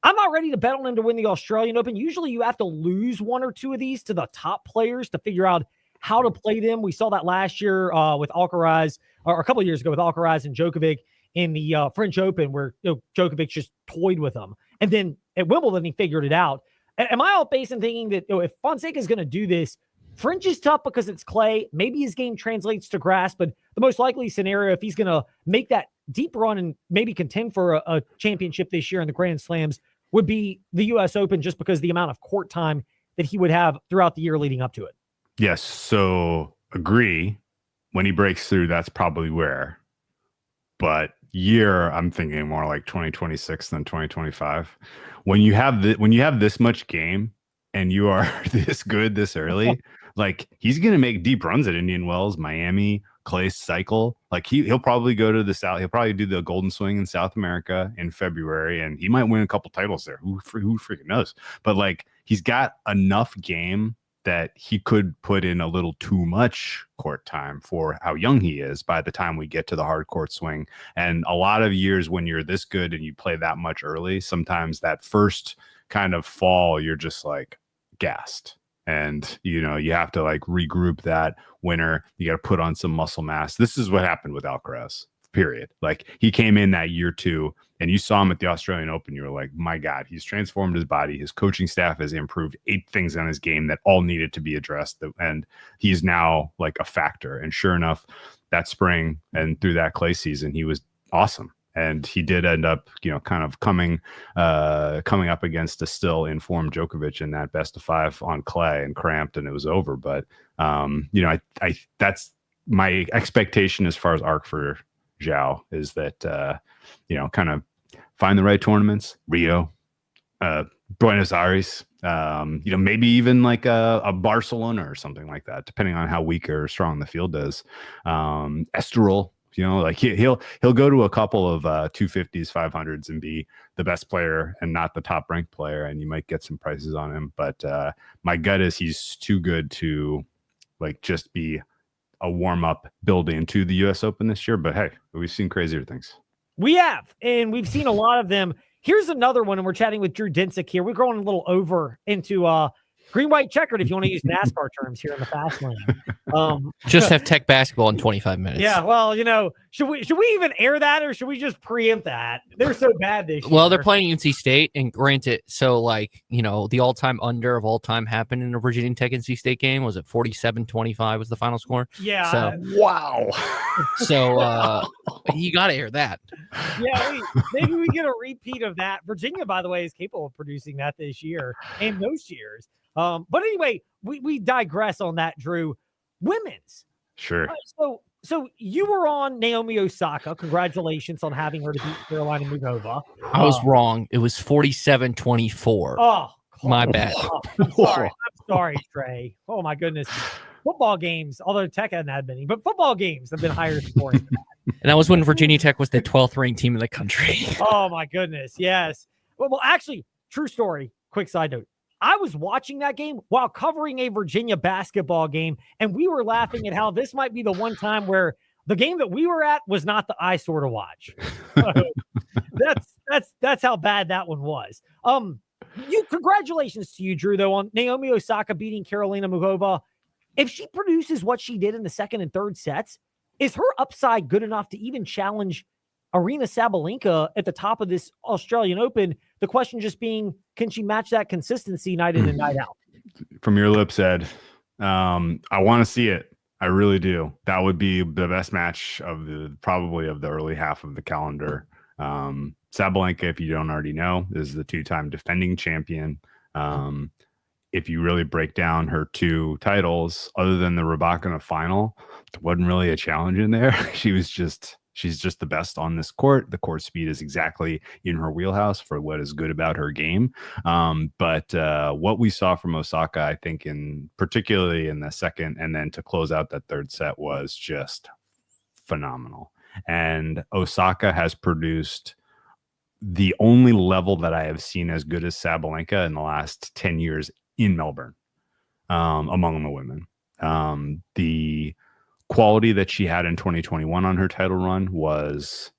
I'm not ready to bet on him to win the Australian Open. Usually you have to lose one or two of these to the top players to figure out how to play them. We saw that last year with Alcaraz, or a couple of years ago with Alcaraz and Djokovic in the French Open, where Djokovic just toyed with them. And then at Wimbledon, he figured it out. Am I off base in thinking that if Fonseca is going to do this, French is tough because it's clay. Maybe his game translates to grass, but the most likely scenario, if he's going to make that deep run and maybe contend for a championship this year in the Grand Slams, would be the U.S. Open, just because the amount of court time that he would have throughout the year leading up to it. Yes. So agree. When he breaks through, that's probably where. But year, I'm thinking more like 2026 than 2025. When you have this much game and you are this good this early, like he's going to make deep runs at Indian Wells, Miami, clay cycle. Like he'll probably go to the South. He'll probably do the Golden Swing in South America in February, and he might win a couple titles there. Who freaking knows? But like he's got enough game that he could put in a little too much court time for how young he is by the time we get to the hard court swing. And a lot of years when you're this good and you play that much early, sometimes that first kind of fall, you're just like gassed. And, you have to like regroup that winter. You got to put on some muscle mass. This is what happened with Alcaraz, period. Like he came in that year too, and you saw him at the Australian Open. You were like, my God, he's transformed his body. His coaching staff has improved 8 things on his game that all needed to be addressed. And he's now like a factor. And sure enough, that spring and through that clay season, he was awesome. And he did end up, kind of coming up against a still informed Djokovic in that best of 5 on clay and cramped, and it was over. But, I that's my expectation as far as arc for João is that, kind of find the right tournaments, Rio, Buenos Aires, maybe even like a Barcelona or something like that, depending on how weak or strong the field is. Estoril. Like he'll go to a couple of 250s, 500s and be the best player and not the top ranked player, and you might get some prices on him. But my gut is he's too good to like just be a warm up build into the U.S. Open this year. But hey, we've seen crazier things. We have, and we've seen a lot of them. Here's another one, and we're chatting with Drew Dinsick here. We're going a little over into green, white, checkered, if you want to use NASCAR terms here in the fast lane. Just have tech basketball in 25 minutes. Yeah, well, should we even air that, or should we just preempt that? They're so bad this year. Well, they're playing NC State, and granted, so like, the all-time under of all time happened in a Virginia Tech NC State game. Was it 47-25 was the final score? Yeah. So, wow. So you got to air that. Yeah, maybe we get a repeat of that. Virginia, by the way, is capable of producing that this year and most years. But anyway, we digress on that, Drew. Women's. Sure. So you were on Naomi Osaka. Congratulations on having her to beat Carolina Mugova. I was wrong. It was 47-24. Oh, my bad. I'm sorry, Trey. Oh my goodness. Football games, although Tech hadn't had many, but football games have been higher scoring. And that was when Virginia Tech was the 12th ranked team in the country. Oh my goodness. Yes. Well, actually, true story. Quick side note. I was watching that game while covering a Virginia basketball game, and we were laughing at how this might be the one time where the game that we were at was not the eyesore to watch. That's how bad that one was. Congratulations to you, Drew, though, on Naomi Osaka beating Karolina Muchova. If she produces what she did in the second and third sets, is her upside good enough to even challenge Aryna Sabalenka at the top of this Australian Open? The question just being, can she match that consistency night in and night out? From your lips, Ed, I want to see it. I really do. That would be the best match of the early half of the calendar. Sabalenka, if you don't already know, is the 2-time defending champion. If you really break down her 2 titles, other than the Rybakina final, there wasn't really a challenge in there. She's just the best on this court. The court speed is exactly in her wheelhouse for what is good about her game. But what we saw from Osaka, I think, particularly in the second and then to close out that third set, was just phenomenal. And Osaka has produced the only level that I have seen as good as Sabalenka in the last 10 years in Melbourne, among the women. The quality that she had in 2021 on her title run was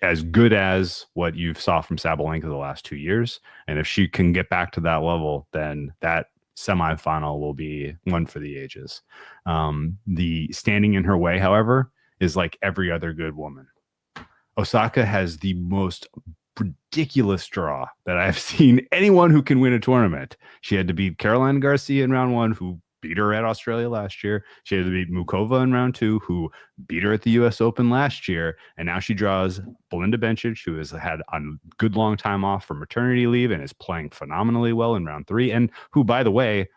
as good as what you saw from Sabalenka the last 2 years. And if she can get back to that level, then that semifinal will be one for the ages. The standing in her way, however, is like every other good woman. Osaka has the most ridiculous draw that I've seen anyone who can win a tournament. She had to beat Caroline Garcia in round 1, who beat her at Australia last year. She had to beat Muchova in round 2, who beat her at the US Open last year. And now she draws Belinda Bencic, who has had a good long time off for maternity leave and is playing phenomenally well in round 3. And who, by the way,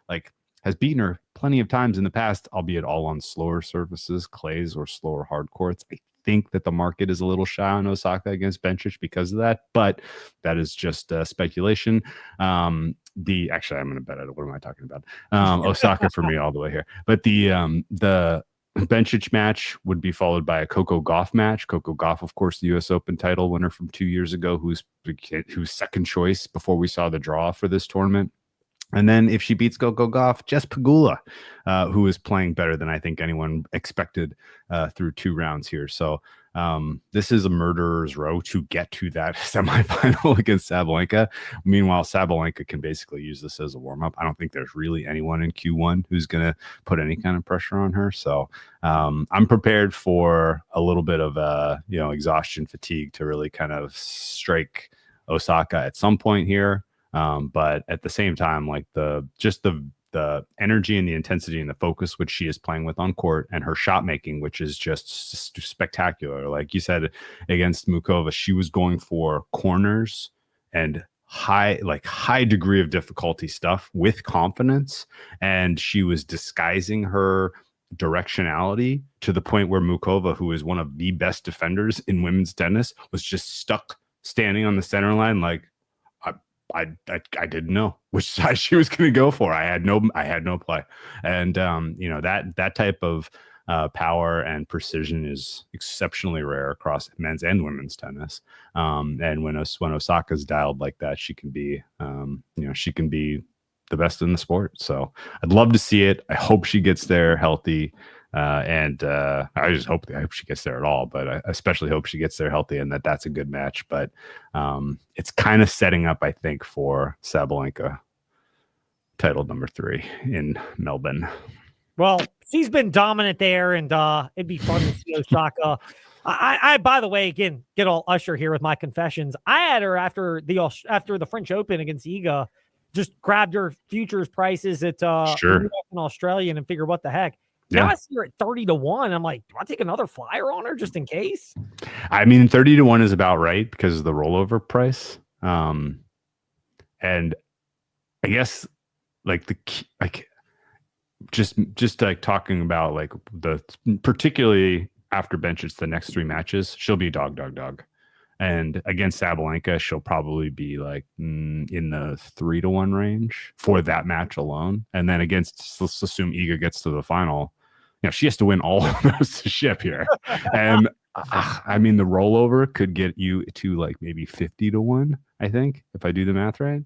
has beaten her plenty of times in the past, albeit all on slower surfaces, clays or slower hard courts. I think that the market is a little shy on Osaka against Bencic because of that, but that is just speculation. Actually, I'm going to bet it. What am I talking about? Osaka for me all the way here. But the Bencic match would be followed by a Coco Gauff match. Coco Gauff, of course, the U.S. Open title winner from 2 years ago, who's second choice before we saw the draw for this tournament. And then if she beats Coco Gauff, Jess Pegula, who is playing better than I think anyone expected through 2 rounds here. So this is a murderer's row to get to that semifinal against Sabalenka. Meanwhile, Sabalenka can basically use this as a warm-up. I don't think there's really anyone in Q1 who's going to put any kind of pressure on her. So I'm prepared for a little bit of exhaustion fatigue to really kind of strike Osaka at some point here. But at the same time, like the energy and the intensity and the focus which she is playing with on court, and her shot making, which is just spectacular. Like you said, against Muchova, she was going for corners and high degree of difficulty stuff with confidence, and she was disguising her directionality to the point where Muchova, who is one of the best defenders in women's tennis, was just stuck standing on the center line like, I didn't know which side she was going to go for. I had no play. And, that type of power and precision is exceptionally rare across men's and women's tennis. And when Osaka's dialed like that, she can be the best in the sport. So I'd love to see it. I hope she gets there healthy. And I just hope she gets there at all, but I especially hope she gets there healthy and that's a good match. But it's kind of setting up, I think, for Sabalenka title number 3 in Melbourne. Well, she's been dominant there, and it'd be fun to see Osaka. I by the way, again, get all Usher here with my confessions. I had her after the French Open against Iga, just grabbed her futures prices at Sure. US and Australian and figured what the heck. Now I see her at 30-1. I'm like, do I take another flyer on her just in case? I mean, 30-1 is about right because of the rollover price. And I guess just talking about like particularly after Bencic, the next 3 matches, she'll be dog. And against Sabalenka, she'll probably be like in the 3-1 range for that match alone. And then let's assume Iga gets to the final. She has to win all of those to ship here. And I mean, the rollover could get you to like maybe 50 to 1, I think, if I do the math right.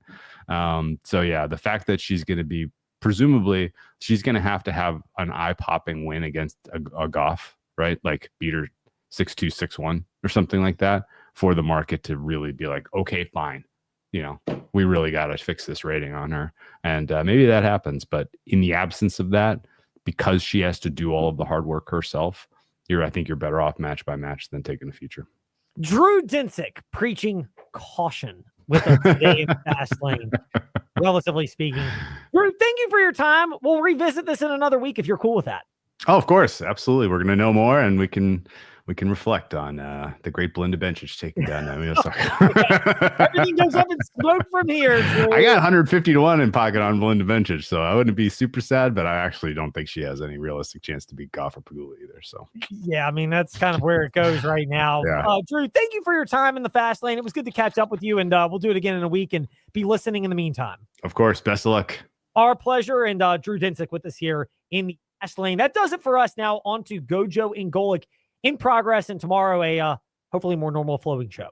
So yeah, the fact that she's going to be, presumably she's going to have an eye-popping win against a Goff, right? Like beat her 6-2, 6-1 or something like that for the market to really be like, okay, fine. We really got to fix this rating on her. And maybe that happens. But in the absence of that, because she has to do all of the hard work herself, I think you're better off match by match than taking a future. Drew Dinsick preaching caution with us today in Fast Lane, relatively speaking. Drew, thank you for your time. We'll revisit this in another week if you're cool with that. Oh, of course. Absolutely. We're going to know more, and we can reflect on the great Belinda Bencic taking down Naomi Osaka. Everything goes up in smoke from here, Drew. I got 150 to 1 in pocket on Belinda Bencic, so I wouldn't be super sad, but I actually don't think she has any realistic chance to beat Goff or Pagula either. So yeah, I mean, that's kind of where it goes right now. Yeah. Drew, thank you for your time in the Fast Lane. It was good to catch up with you, and we'll do it again in a week and be listening in the meantime. Of course. Best of luck. Our pleasure. And Drew Dinsick with us here in the Fast Lane. That does it for us. Now on to Gojo and Golic in progress, and tomorrow a hopefully more normal flowing show.